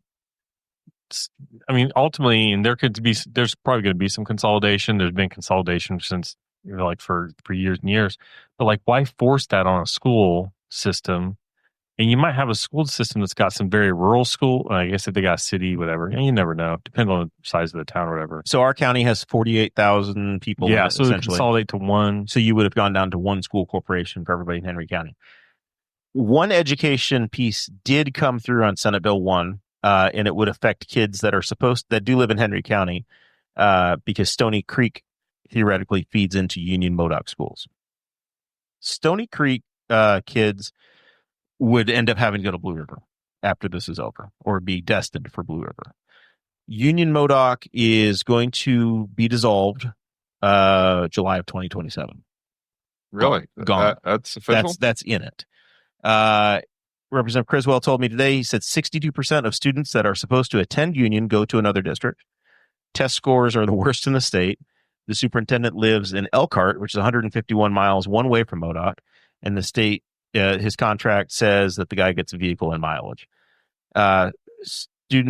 Speaker 3: I mean, ultimately, and there's probably going to be some consolidation. There's been consolidation since like for years and years, but like why force that on a school system? And you might have a school system that's got some very rural school. I guess if they got a city, whatever, and you never know. Depends on the size of the town or whatever.
Speaker 2: So our county has 48,000 people.
Speaker 3: Yeah, so they consolidate to one.
Speaker 2: So you would have gone down to one school corporation for everybody in Henry County. One education piece did come through on Senate Bill 1, and it would affect kids that do live in Henry County, because Stony Creek theoretically feeds into Union Modoc schools. Stony Creek kids would end up having to go to Blue River after this is over, or be destined for Blue River. Union Modoc is going to be dissolved July of 2027.
Speaker 4: Really?
Speaker 2: Gone.
Speaker 4: That's official?
Speaker 2: That's in it. Representative Criswell told me today, he said 62% of students that are supposed to attend Union go to another district. Test scores are the worst in the state. The superintendent lives in Elkhart, which is 151 miles one way from Modoc, and the state, his contract says that the guy gets a vehicle and mileage.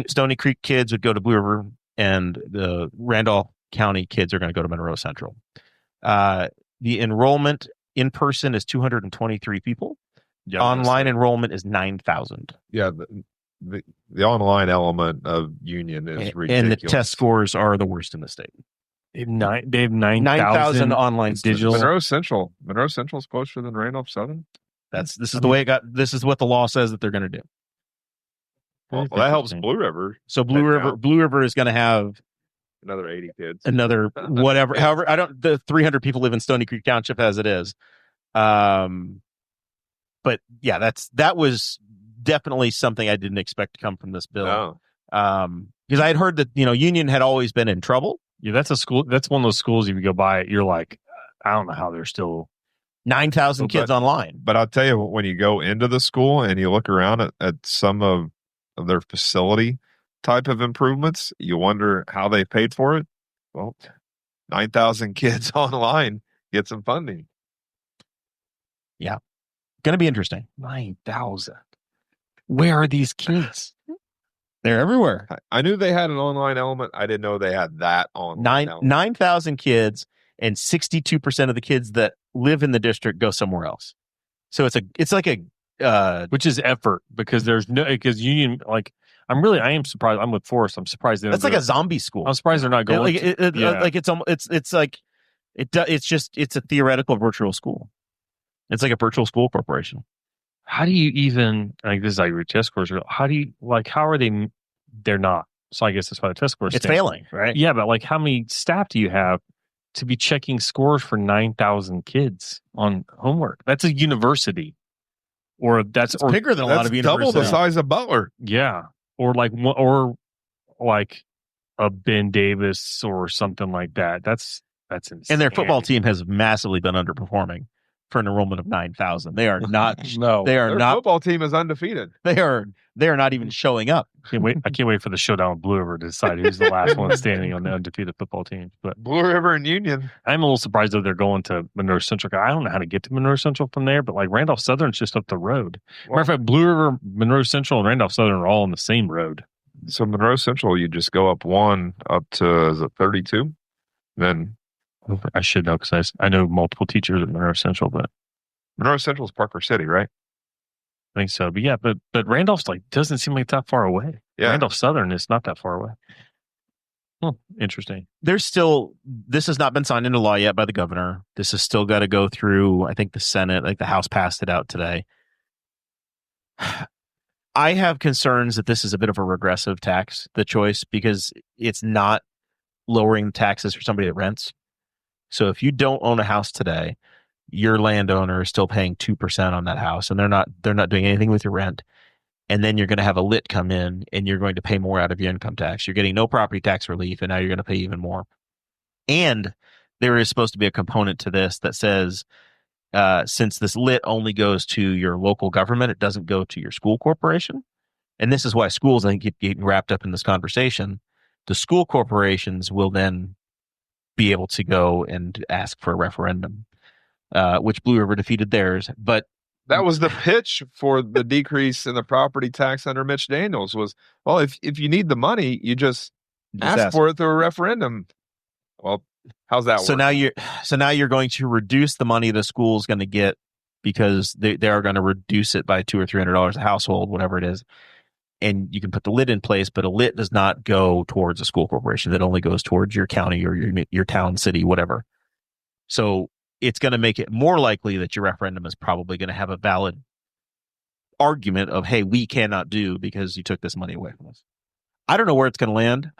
Speaker 2: Stony Creek kids would go to Blue River, and the Randolph County kids are going to go to Monroe Central. The enrollment in person is 223 people. Yeah, online enrollment is 9,000.
Speaker 4: Yeah, the online element of Union is ridiculous.
Speaker 2: And the test scores are the worst in the state.
Speaker 3: They have 9,000
Speaker 2: online
Speaker 3: digital.
Speaker 4: Monroe Central is closer than Randolph Southern.
Speaker 2: This is the way it got. This is what the law says that they're going to do.
Speaker 4: Well, that helps Blue River.
Speaker 2: So Blue River is going to have
Speaker 4: another 80 kids.
Speaker 2: Another whatever. However, the 300 people live in Stony Creek Township as it is. But yeah, that was definitely something I didn't expect to come from this bill.
Speaker 4: No.
Speaker 2: Because I had heard that Union had always been in trouble.
Speaker 3: Yeah, that's a school. That's one of those schools. If you go by it, you're like, I don't know how they're still
Speaker 2: 9,000 kids online.
Speaker 4: But I'll tell you, when you go into the school and you look around at some of their facility type of improvements, you wonder how they paid for it. Well, 9,000 kids online get some funding.
Speaker 2: Yeah. Going to be interesting.
Speaker 3: 9,000. Where are these kids?
Speaker 2: They're everywhere.
Speaker 4: I knew they had an online element. I didn't know they had that online.
Speaker 2: 9,000 kids, and 62% of the kids that live in the district go somewhere else. So it's like a
Speaker 3: which is effort, because Union, like, I am surprised. I'm with Forrest. I'm surprised
Speaker 2: that's like a zombie school.
Speaker 3: I'm surprised they're not going.
Speaker 2: It's a theoretical virtual school. It's like a virtual school corporation.
Speaker 3: How do you even, like, this is how your test scores are, how are they, they're not. So I guess that's why the test scores
Speaker 2: it's failing, right?
Speaker 3: Yeah, but like, how many staff do you have to be checking scores for 9,000 kids on homework? That's a university. Or that's
Speaker 2: bigger than a lot of universities.
Speaker 4: Double the size of Butler.
Speaker 3: Yeah. Or like a Ben Davis or something like that. That's insane.
Speaker 2: And their football team has massively been underperforming for an enrollment of 9,000. They are not.
Speaker 4: No,
Speaker 2: they are
Speaker 4: their
Speaker 2: not.
Speaker 4: Football team is undefeated.
Speaker 2: They are not even showing up.
Speaker 3: I can't wait for the showdown with Blue River to decide who's the last one standing on the undefeated football team. But
Speaker 4: Blue River and Union.
Speaker 3: I'm a little surprised that they're going to Monroe Central. I don't know how to get to Monroe Central from there, but like Randolph Southern's just up the road. Matter of fact, Blue River, Monroe Central, and Randolph Southern are all on the same road.
Speaker 4: So Monroe Central, you just go up to is it 32? Then
Speaker 3: I should know, because I know multiple teachers at Monroe Central, but
Speaker 4: Monroe Central is Parker City, right?
Speaker 3: I think so. But yeah, but Randolph's doesn't seem like that far away.
Speaker 4: Yeah.
Speaker 3: Randolph Southern is not that far away. Interesting.
Speaker 2: This has not been signed into law yet by the governor. This has still got to go through, I think, the Senate. Like, the House passed it out today. I have concerns that this is a bit of a regressive tax, the choice, because it's not lowering taxes for somebody that rents. So if you don't own a house today, your landowner is still paying 2% on that house, and they're not doing anything with your rent. And then you're going to have a lit come in, and you're going to pay more out of your income tax. You're getting no property tax relief, and now you're going to pay even more. And there is supposed to be a component to this that says, since this lit only goes to your local government, it doesn't go to your school corporation. And this is why schools, I think, get getting wrapped up in this conversation. The school corporations will then be able to go and ask for a referendum, which Blue River defeated theirs. But
Speaker 4: that was the pitch for the decrease in the property tax under Mitch Daniels was, well, if you need the money, you just ask for it through a referendum. Well, how's that work?
Speaker 2: Now you're going to reduce the money the school's going to get because they are going to reduce it by $200 or $300 a household, whatever it is. And you can put the lit in place, but a lit does not go towards a school corporation. It only goes towards your county or your town, city, whatever. So it's going to make it more likely that your referendum is probably going to have a valid argument of, hey, we cannot do because you took this money away from us. I don't know where it's going to land.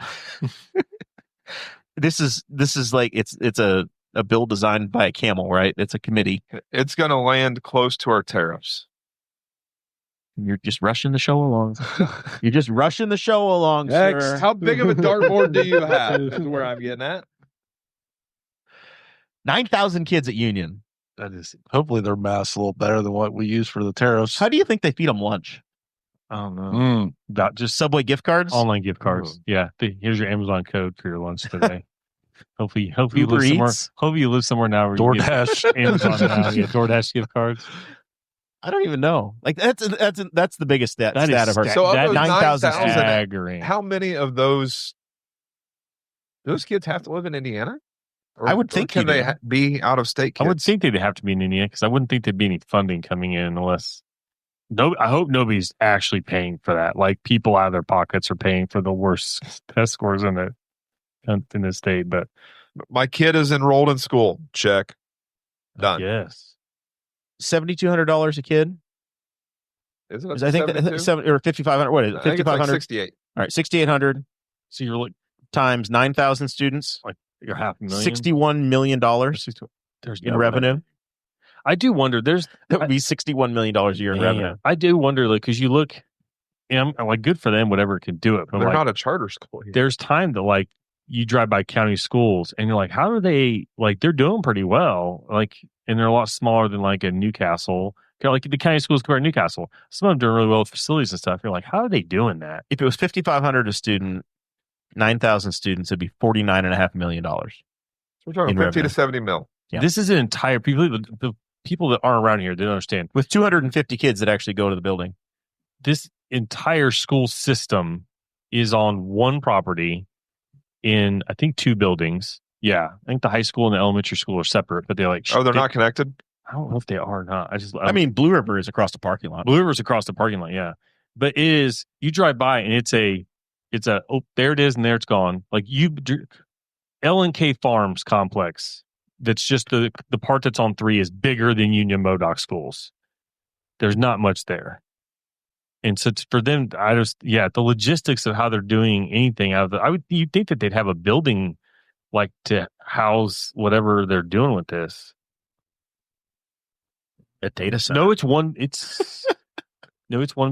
Speaker 2: This is like it's a bill designed by a camel, right? It's a committee.
Speaker 4: It's going to land close to our tariffs.
Speaker 2: You're just rushing the show along. You're just rushing the show along,
Speaker 4: Next,
Speaker 2: sir.
Speaker 4: how big of a dartboard do you have? Is where I'm getting at.
Speaker 2: 9,000 kids at Union.
Speaker 5: That is, hopefully their math's a little better than what we use for the tariffs.
Speaker 2: How do you think they feed them lunch?
Speaker 3: I don't know.
Speaker 2: Just Subway gift cards?
Speaker 3: Online gift cards. Yeah. Here's your Amazon code for your lunch today. Hopefully you
Speaker 2: Uber
Speaker 3: live somewhere.
Speaker 2: Eats?
Speaker 3: Hopefully you live somewhere now where you
Speaker 5: DoorDash.
Speaker 3: get Amazon now. Yeah, DoorDash gift cards.
Speaker 2: I don't even know. Like that's the biggest stat
Speaker 3: That is
Speaker 2: of our.
Speaker 4: So of
Speaker 3: that
Speaker 4: those
Speaker 2: 9,000
Speaker 3: staggering.
Speaker 4: How many of those kids have to live in Indiana? Or,
Speaker 2: I would think
Speaker 4: can
Speaker 2: you
Speaker 4: they
Speaker 2: do.
Speaker 4: be out of state kids?
Speaker 3: I would think they'd have to be in Indiana because I wouldn't think there'd be any funding coming in unless. No, I hope nobody's actually paying for that. Like people out of their pockets are paying for the worst test scores in the state. But
Speaker 4: My kid is enrolled in school. Check. Done.
Speaker 3: yes,
Speaker 2: $7,200 a kid.
Speaker 4: Is it?
Speaker 2: I think that, or 5,500. What is it?
Speaker 4: I think it's like
Speaker 2: 5,500.
Speaker 4: 68.
Speaker 2: All right, 6,800
Speaker 3: so you're like
Speaker 2: times 9,000 students.
Speaker 3: you're $500,000.
Speaker 2: $61 million
Speaker 3: There's
Speaker 2: in
Speaker 3: no
Speaker 2: revenue.
Speaker 3: way. I do wonder. That
Speaker 2: would be $61 million a year in revenue.
Speaker 3: I do wonder, like, because you look, I'm like, good for them, whatever can do it. But
Speaker 4: They're
Speaker 3: like,
Speaker 4: not a charter school. Here.
Speaker 3: there's time that like you drive by county schools and you're like, how do they like? They're doing pretty well, like, and they're a lot smaller than like a Newcastle. Like the county schools compared to Newcastle, some of them doing really well with facilities and stuff. You're like, how are they doing that?
Speaker 2: If it was 5,500 a student, 9,000 students, it'd be $49.5 million.
Speaker 4: We're talking
Speaker 2: in
Speaker 4: 50
Speaker 2: revenue.
Speaker 4: to 70 mil.
Speaker 2: Yeah.
Speaker 3: This is an entire the people that aren't around here. They don't understand.
Speaker 2: With 250 kids that actually go to the building.
Speaker 3: This entire school system is on one property in, I think, 2 buildings. Yeah, I think the high school and the elementary school are separate, but they're like,
Speaker 4: Oh, they're not connected?
Speaker 3: I don't know if they are or not.
Speaker 2: I mean, Blue River is across the parking lot.
Speaker 3: Blue River's across the parking lot, yeah. But it is, you drive by and it's a, oh, there it is and there it's gone. Like L&K Farms complex, that's just the part that's on 3 is bigger than Union Modoc schools. There's not much there. And so for them, the logistics of how they're doing anything out of you'd think that they'd have a building like to house whatever they're doing with this.
Speaker 2: A data center.
Speaker 3: No, it's one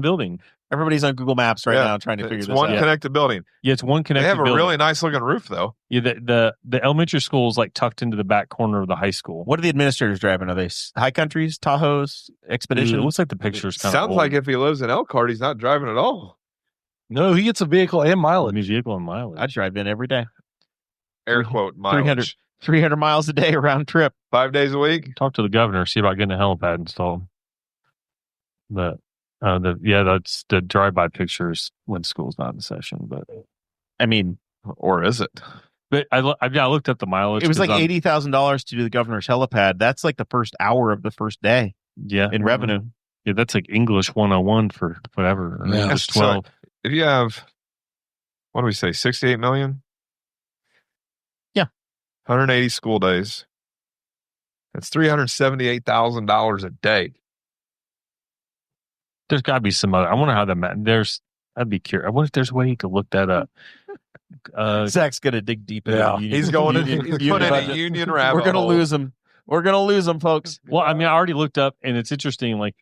Speaker 3: building.
Speaker 2: Everybody's on Google Maps right now trying to figure
Speaker 4: It's
Speaker 2: this
Speaker 4: one
Speaker 2: out.
Speaker 4: connected building.
Speaker 3: Yeah, it's one connected
Speaker 4: They have a
Speaker 3: building.
Speaker 4: really nice looking roof, though.
Speaker 3: Yeah, the elementary school is like tucked into the back corner of the high school.
Speaker 2: What are the administrators driving? Are they High Countries, Tahoes, Expedition?
Speaker 3: It looks like the picture's kind of
Speaker 4: Sounds like if he lives in Elkhart, he's not driving at all.
Speaker 5: No, he gets a vehicle and mileage.
Speaker 3: new vehicle and mileage.
Speaker 2: I drive in every day.
Speaker 4: Air quote, mileage.
Speaker 2: 300 miles a day round trip.
Speaker 4: 5 days a week.
Speaker 3: Talk to the governor, see about getting a helipad installed. But that's the drive-by pictures when school's not in session. But
Speaker 2: I mean,
Speaker 4: Or is it?
Speaker 3: But I looked up the mileage.
Speaker 2: it was like
Speaker 3: 'cause
Speaker 2: $80,000 to do the governor's helipad. That's like the first hour of the first day
Speaker 3: yeah,
Speaker 2: in revenue.
Speaker 3: Yeah, that's like English 101 for whatever. Or
Speaker 5: Yeah.
Speaker 3: English
Speaker 4: So-
Speaker 3: 12.
Speaker 4: If you have, what do we say, 68 million?
Speaker 2: Yeah.
Speaker 4: 180 school days. That's $378,000 a day.
Speaker 3: There's got to be some other. I wonder how that. I'd be curious. I wonder if there's a way you could look that up.
Speaker 2: Zach's gonna dig deep into
Speaker 5: Yeah.
Speaker 2: the union.
Speaker 4: He's going in.
Speaker 2: union-
Speaker 4: He's
Speaker 2: union
Speaker 4: putting in a
Speaker 2: budget.
Speaker 4: union rabbit
Speaker 2: We're gonna
Speaker 4: hole.
Speaker 2: lose him. We're gonna lose him, folks.
Speaker 3: Well, I mean, I already looked up, and it's interesting, like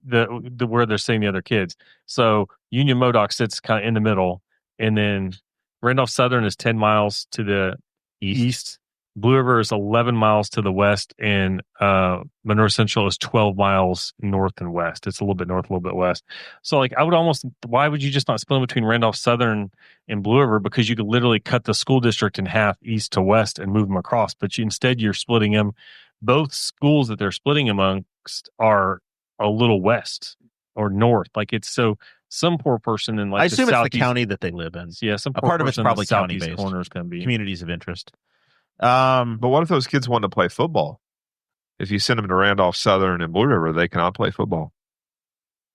Speaker 3: the where they're saying the other kids. So Union Modoc sits kind of in the middle, and then Randolph Southern is 10 miles to the east. Blue River is 11 miles to the west, and Monroe Central is 12 miles north and west. It's a little bit north, a little bit west. So, like, why would you just not split them between Randolph Southern and Blue River? Because you could literally cut the school district in half, east to west, and move them across. But instead, you're splitting them. Both schools that they're splitting amongst are a little west or north. Like, it's so some poor person in, like,
Speaker 2: I assume
Speaker 3: the
Speaker 2: it's the
Speaker 3: southeast,
Speaker 2: county that they live in.
Speaker 3: yeah, some
Speaker 2: A
Speaker 3: poor
Speaker 2: part of it's
Speaker 3: person in
Speaker 2: probably
Speaker 3: the southeast
Speaker 2: county-based.
Speaker 3: corner is going to be.
Speaker 2: Communities of interest.
Speaker 4: But what if those kids want to play football? If you send them to Randolph Southern and Blue River, they cannot play football.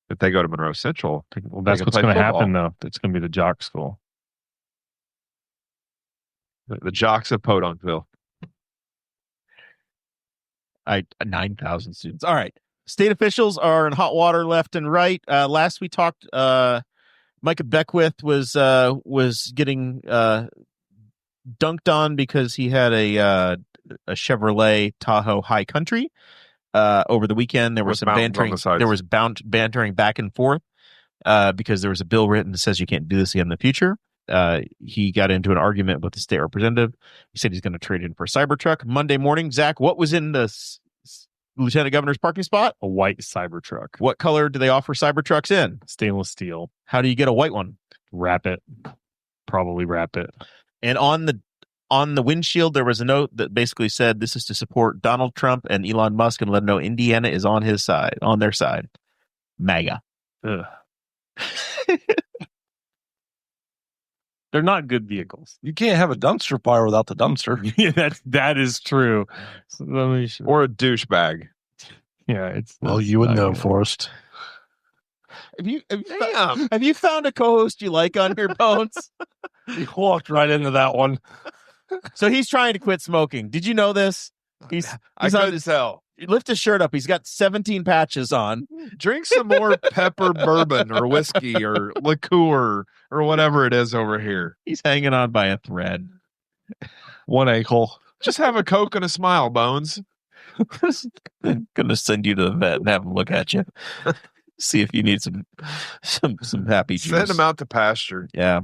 Speaker 4: If they go to Monroe Central,
Speaker 3: Well, that's
Speaker 4: can
Speaker 3: what's
Speaker 4: play
Speaker 3: going to
Speaker 4: football.
Speaker 3: happen, though. It's going to be the jock school.
Speaker 4: the jocks of Podunkville.
Speaker 2: 9,000 students. All right. State officials are in hot water left and right. Last we talked, Micah Beckwith was getting dunked on because he had a Chevrolet Tahoe High Country. Over the weekend, there was
Speaker 4: With
Speaker 2: some
Speaker 4: mountains on
Speaker 2: bantering.
Speaker 4: the sides.
Speaker 2: There was bantering back and forth because there was a bill written that says you can't do this again in the future. He got into an argument with the state representative. He said he's going to trade in for a Cybertruck. Monday morning, Zach, what was in the lieutenant governor's parking spot?
Speaker 3: A white Cybertruck.
Speaker 2: What color do they offer Cybertrucks in?
Speaker 3: Stainless steel.
Speaker 2: How do you get a white one?
Speaker 3: Wrap it. Probably wrap it.
Speaker 2: And on the windshield, there was a note that basically said this is to support Donald Trump and Elon Musk and let them know Indiana is on his side, on their side. MAGA.
Speaker 3: Ugh. They're not good vehicles.
Speaker 5: You can't have a dumpster fire without the dumpster.
Speaker 3: Yeah, that is true. So let me show.
Speaker 4: Or a douchebag.
Speaker 3: Yeah, it's
Speaker 5: Well, you would
Speaker 3: not
Speaker 5: know,
Speaker 3: good.
Speaker 5: Forrest.
Speaker 2: Have you found a co-host you like on your Bones?
Speaker 5: You walked right into that one.
Speaker 2: So he's trying to quit smoking. Did you know this? He's
Speaker 4: I
Speaker 2: on
Speaker 4: couldn't tell.
Speaker 2: lift his shirt up. He's got 17 patches on.
Speaker 4: Drink some more pepper bourbon or whiskey or liqueur or whatever it is over here.
Speaker 2: He's hanging on by a thread.
Speaker 5: One ankle.
Speaker 4: Just have a Coke and a smile, Bones.
Speaker 2: I'm gonna send you to the vet and have him look at you. See if you need some happy juice.
Speaker 4: Send him out to pasture.
Speaker 2: Yeah.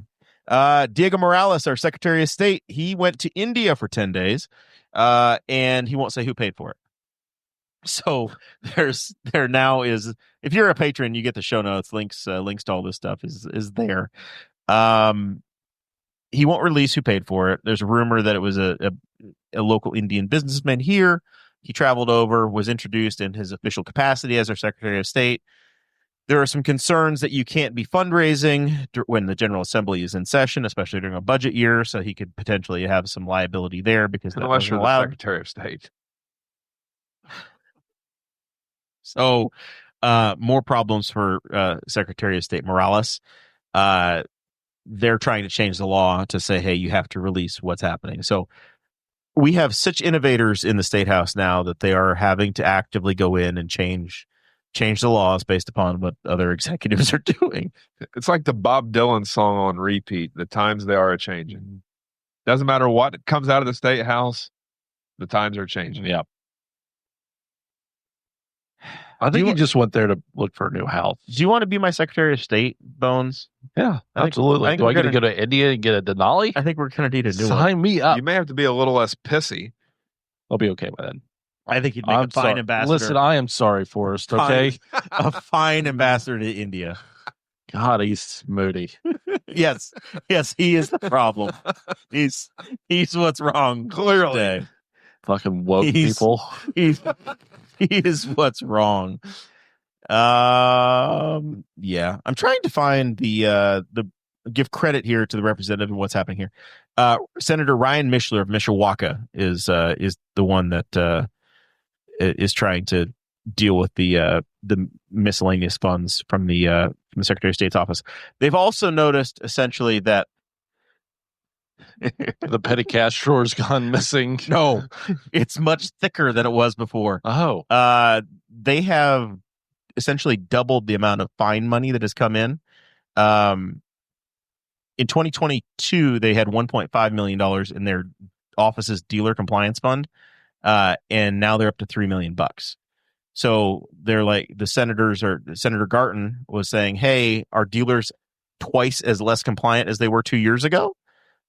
Speaker 2: Diego Morales, our Secretary of State, he went to India for 10 days, and he won't say who paid for it. So there now is, if you're a patron, you get the show notes, links to all this stuff is there. He won't release who paid for it. There's a rumor that it was a local Indian businessman here. He traveled over, was introduced in his official capacity as our Secretary of State. There are some concerns that you can't be fundraising when the General Assembly is in session, especially during a budget year. So he could potentially have some liability there because that
Speaker 4: Unless
Speaker 2: wasn't
Speaker 4: you're the
Speaker 2: allowed.
Speaker 4: Secretary of State.
Speaker 2: So more problems for Secretary of State Morales. They're trying to change the law to say, hey, you have to release what's happening. So we have such innovators in the State House now that they are having to actively go in and change the laws based upon what other executives are doing.
Speaker 4: It's like the Bob Dylan song on repeat. The times they are a-changing. Doesn't matter what comes out of the State House, the times are changing.
Speaker 5: Yeah. I think he just went there to look for a new house.
Speaker 2: Do you want to be my Secretary of State, Bones?
Speaker 5: Yeah,
Speaker 2: I think-
Speaker 5: absolutely.
Speaker 2: I think
Speaker 5: Do I
Speaker 2: we're
Speaker 5: get to
Speaker 2: gonna-
Speaker 5: go to India and get a Denali?
Speaker 2: I think we're going to need a new one.
Speaker 5: Sign me up.
Speaker 4: You may have to be a little less pissy.
Speaker 5: I'll be okay by then.
Speaker 2: I think he'd make
Speaker 5: I'm
Speaker 2: a fine
Speaker 5: sorry.
Speaker 2: ambassador.
Speaker 5: Listen, I am sorry, Forrest. Okay.
Speaker 2: a fine ambassador to India.
Speaker 5: God, he's moody.
Speaker 2: Yes, he is the problem. He's what's wrong.
Speaker 4: Clearly.
Speaker 2: Today.
Speaker 5: Fucking woke
Speaker 2: He's-
Speaker 5: people.
Speaker 2: He is what's wrong. Yeah, I'm trying to find the give credit here to the representative and what's happening here. Senator Ryan Mishler of Mishawaka is the one that is trying to deal with the miscellaneous funds from the Secretary of State's office. They've also noticed essentially that
Speaker 5: The petty cash drawer's gone missing.
Speaker 2: no, it's much thicker than it was before.
Speaker 5: Oh.
Speaker 2: They have essentially doubled the amount of fine money that has come in. in 2022, they had $1.5 million in their office's dealer compliance fund. And now they're up to $3 million. So they're like, Senator Garton was saying, hey, are dealers twice as less compliant as they were 2 years ago?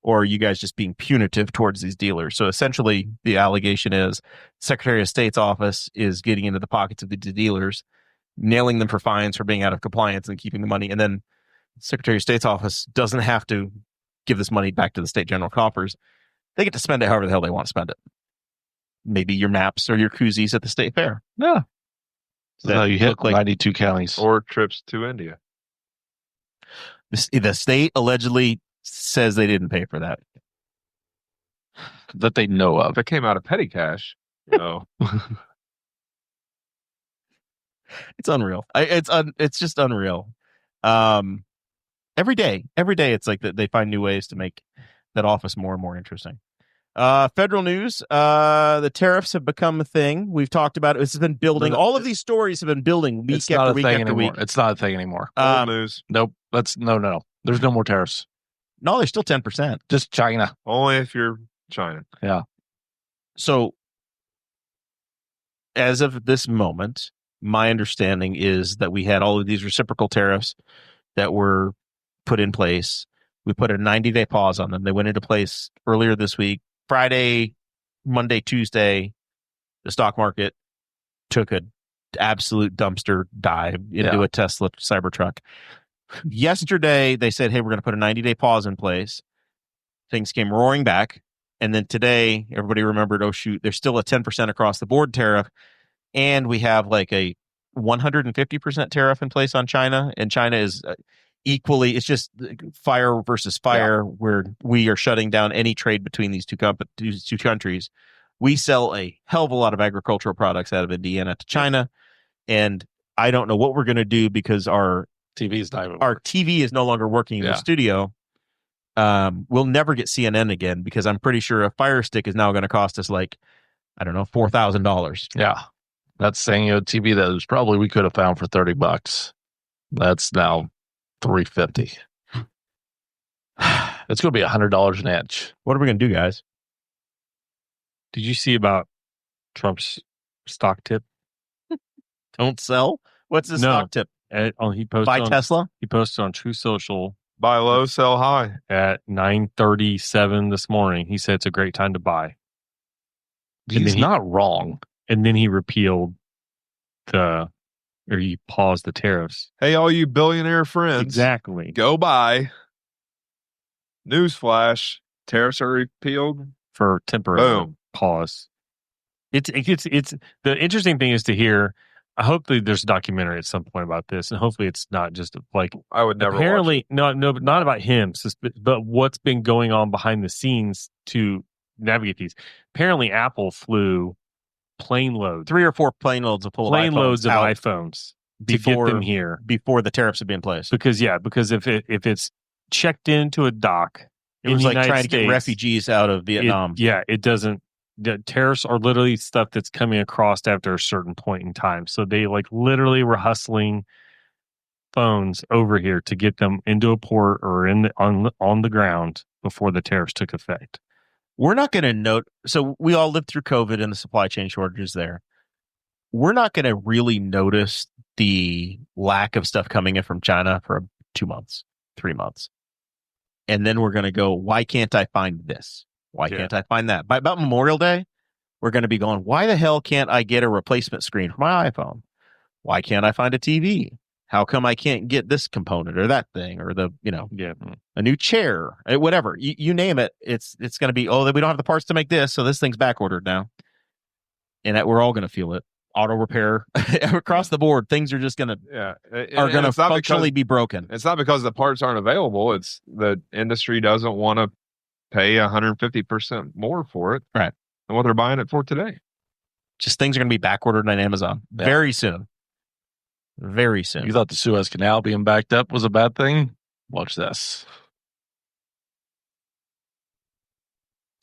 Speaker 2: Or are you guys just being punitive towards these dealers? So essentially, the allegation is Secretary of State's office is getting into the pockets of the dealers, nailing them for fines for being out of compliance and keeping the money. And then Secretary of State's office doesn't have to give this money back to the state general coffers. They get to spend it however the hell they want to spend it. Maybe your maps or your koozies at the state fair.
Speaker 5: Yeah. That's how you hit
Speaker 2: like
Speaker 5: 92 counties.
Speaker 4: Or trips to India.
Speaker 2: The state allegedly says they didn't pay for that.
Speaker 5: That they know of.
Speaker 4: If it came out of petty cash, no.
Speaker 2: It's unreal. It's just unreal. Every day it's like that they find new ways to make that office more and more interesting. Federal news, the tariffs have become a thing. We've talked about it. It's been building. All of these stories have been building week after week after week.
Speaker 5: It's not a thing anymore.
Speaker 4: Old news.
Speaker 5: Nope. No. There's no more tariffs.
Speaker 2: No, there's still 10%.
Speaker 5: Just China.
Speaker 4: Only if you're China.
Speaker 5: Yeah.
Speaker 2: So as of this moment, my understanding is that we had all of these reciprocal tariffs that were put in place. We put a 90-day pause on them. They went into place earlier this week. Friday, Monday, Tuesday, the stock market took an absolute dumpster dive into a Tesla Cybertruck. Yesterday, they said, hey, we're going to put a 90-day pause in place. Things came roaring back. And then today, everybody remembered, oh, shoot, there's still a 10% across the board tariff. And we have like a 150% tariff in place on China. And China is equally, it's just fire versus fire, where we are shutting down any trade between these two countries. We sell a hell of a lot of agricultural products out of Indiana to China. And I don't know what we're going to do because our TV is no longer working in the studio. We'll never get CNN again because I'm pretty sure a Fire Stick is now going to cost us like, I don't know, $4,000.
Speaker 5: Yeah. That's saying a TV that was probably we could have found for $30. That's now $350. It's going to be $100 an inch.
Speaker 2: What are we going to do, guys?
Speaker 3: Did you see about Trump's stock tip?
Speaker 2: Don't sell? What's the stock tip?
Speaker 3: He posted
Speaker 2: Buy Tesla?
Speaker 3: He posted on True Social.
Speaker 4: Buy low, sell high.
Speaker 3: At 9:37 this morning. He said it's a great time to buy.
Speaker 5: He's not wrong.
Speaker 3: And then he repealed he paused the tariffs.
Speaker 4: Hey, all you billionaire friends.
Speaker 3: Exactly.
Speaker 4: Go buy. Newsflash. Tariffs are repealed.
Speaker 3: For temporary pause. It's the interesting thing is to hear. Hopefully there's a documentary at some point about this, and hopefully it's not just like
Speaker 4: I would never.
Speaker 3: Apparently, no, not about him, but what's been going on behind the scenes to navigate these. Apparently, Apple flew plane loads,
Speaker 2: 3 or 4 plane loads of
Speaker 3: iPhones to get them here
Speaker 2: before the tariffs have been in place.
Speaker 3: Because if it's checked into a dock,
Speaker 2: it was like trying to get refugees out of Vietnam.
Speaker 3: It doesn't. The tariffs are literally stuff that's coming across after a certain point in time. So they like literally were hustling phones over here to get them into a port or on the ground before the tariffs took effect.
Speaker 2: We're not going to note. So we all lived through COVID and the supply chain shortages there. We're not going to really notice the lack of stuff coming in from China for 2 months, 3 months. And then we're going to go, why can't I find this? Why can't I find that? By about Memorial Day, we're going to be going, why the hell can't I get a replacement screen for my iPhone? Why can't I find a TV? How come I can't get this component or that thing or a new chair, whatever, you name it. It's going to be, we don't have the parts to make this. So this thing's back ordered now. And we're all going to feel it. Auto repair across the board. Things are just going to functionally be broken.
Speaker 4: It's not because the parts aren't available. It's the industry doesn't want to pay 150% more for it,
Speaker 2: right?
Speaker 4: Than what they're buying it for today.
Speaker 2: Just things are going to be back ordered on Amazon very soon. Very soon.
Speaker 5: You thought the Suez Canal being backed up was a bad thing? Watch this.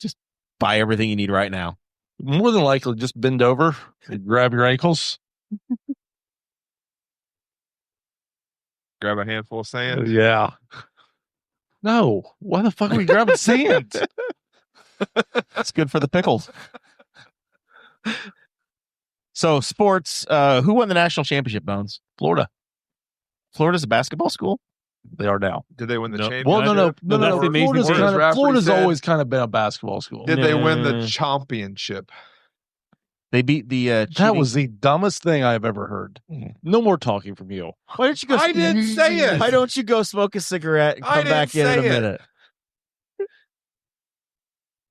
Speaker 2: Just buy everything you need right now.
Speaker 5: More than likely, just bend over and grab your ankles.
Speaker 4: Grab a handful of sand.
Speaker 5: Yeah. No. Why the fuck are we grabbing sand?
Speaker 2: That's good for the pickles. So sports, who won the national championship, Bones?
Speaker 5: Florida.
Speaker 2: Florida's a basketball school?
Speaker 5: They are now.
Speaker 4: Did they win the
Speaker 3: No.
Speaker 4: championship?
Speaker 5: Well, no.
Speaker 3: that's the amazing part.
Speaker 5: Florida's always kind of been a basketball school.
Speaker 4: Did they win the championship?
Speaker 2: They beat the
Speaker 5: That was the dumbest thing I've ever heard. No more talking from you.
Speaker 2: Why don't you go?
Speaker 4: I didn't say it.
Speaker 2: Why don't you go smoke a cigarette and
Speaker 4: I
Speaker 2: come
Speaker 4: didn't
Speaker 2: back in a
Speaker 4: say it.
Speaker 2: minute?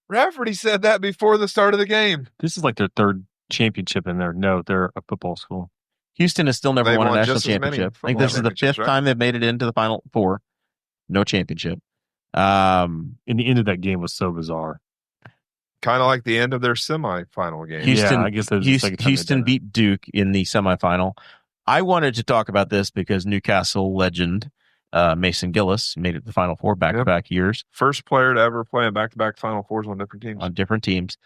Speaker 4: Rafferty said that before the start of the game.
Speaker 3: This is like their third championship in there. No, they're a football school.
Speaker 2: Houston has still never
Speaker 4: They
Speaker 2: won a
Speaker 4: won
Speaker 2: national
Speaker 4: just as many
Speaker 2: championship. I think
Speaker 4: football
Speaker 2: this is the
Speaker 4: championships,
Speaker 2: fifth
Speaker 4: right?
Speaker 2: time they've made it into the Final Four. No championship.
Speaker 3: And the end of that game was so bizarre.
Speaker 4: Kind of like the end of their semifinal game.
Speaker 2: Houston,
Speaker 3: I guess that was the second time they
Speaker 2: Houston
Speaker 3: did it.
Speaker 2: beat Duke in the semifinal. I wanted to talk about this because Newcastle legend Mason Gillis made it to the Final Four back-to-back years
Speaker 4: First player to ever play in back-to-back Final Fours on different teams.
Speaker 2: on different teams.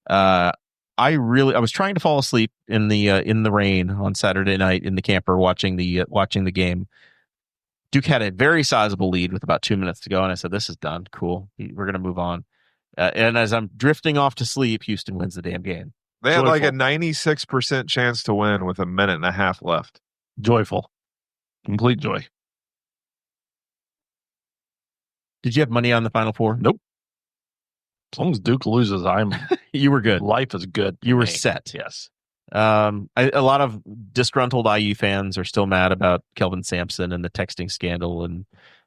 Speaker 2: I was trying to fall asleep in the rain on Saturday night in the camper watching the game. Duke had a very sizable lead with about 2 minutes to go, and I said, "This is done. Cool. We're going to move on." And as I'm drifting off to sleep, Houston wins the damn game.
Speaker 4: They had like a
Speaker 5: Joyful.
Speaker 4: 96% chance to win with a minute and a half left.
Speaker 5: Joyful. Complete joy.
Speaker 2: Did you have money on the Final Four?
Speaker 5: Nope. As long as Duke loses,
Speaker 2: You were good.
Speaker 5: life is good.
Speaker 2: You were
Speaker 5: for me.
Speaker 2: set.
Speaker 5: Yes.
Speaker 2: A lot of disgruntled IU fans are still mad about Kelvin Sampson and the texting scandal, and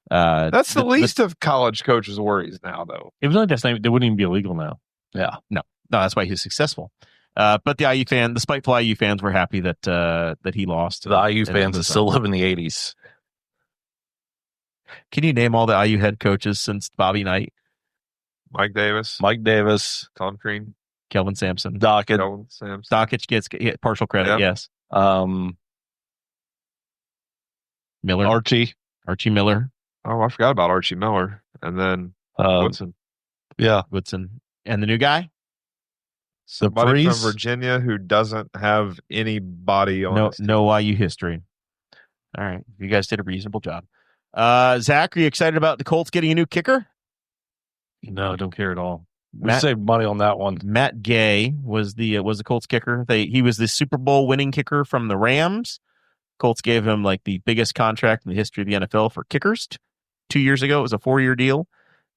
Speaker 4: That's the least of college coaches' worries now, though.
Speaker 3: It was like that same. They wouldn't even be illegal now.
Speaker 5: Yeah.
Speaker 2: No, that's why he's successful. But the spiteful IU fans were happy that he lost.
Speaker 5: The IU
Speaker 2: And
Speaker 5: fans
Speaker 2: it
Speaker 5: that
Speaker 2: was
Speaker 5: still live in the 80s.
Speaker 2: Can you name all the IU head coaches since Bobby Knight,
Speaker 4: Mike Davis,
Speaker 5: Mike Davis,
Speaker 4: Tom Crean,
Speaker 2: Kelvin Sampson?
Speaker 5: Dockett,
Speaker 4: Kelvin Sampson.
Speaker 2: Dockich gets partial credit,
Speaker 4: Yep.
Speaker 2: yes. Miller,
Speaker 5: Archie.
Speaker 2: Archie Miller,
Speaker 4: Oh, I forgot about Archie Miller. And then Woodson.
Speaker 5: Yeah.
Speaker 2: Woodson, and the new guy.
Speaker 4: Somebody from
Speaker 5: Freeze.
Speaker 4: Virginia who doesn't have any body on his team.
Speaker 2: No IU history. All right, you guys did a reasonable job. Zach, are you excited about the Colts getting a new kicker?
Speaker 3: No, don't care at all.
Speaker 5: We saved money on that one.
Speaker 2: Matt Gay was the Colts kicker. He was the Super Bowl winning kicker from the Rams. Colts gave him like the biggest contract in the history of the NFL for kickers. 2 years ago, it was a 4-year deal,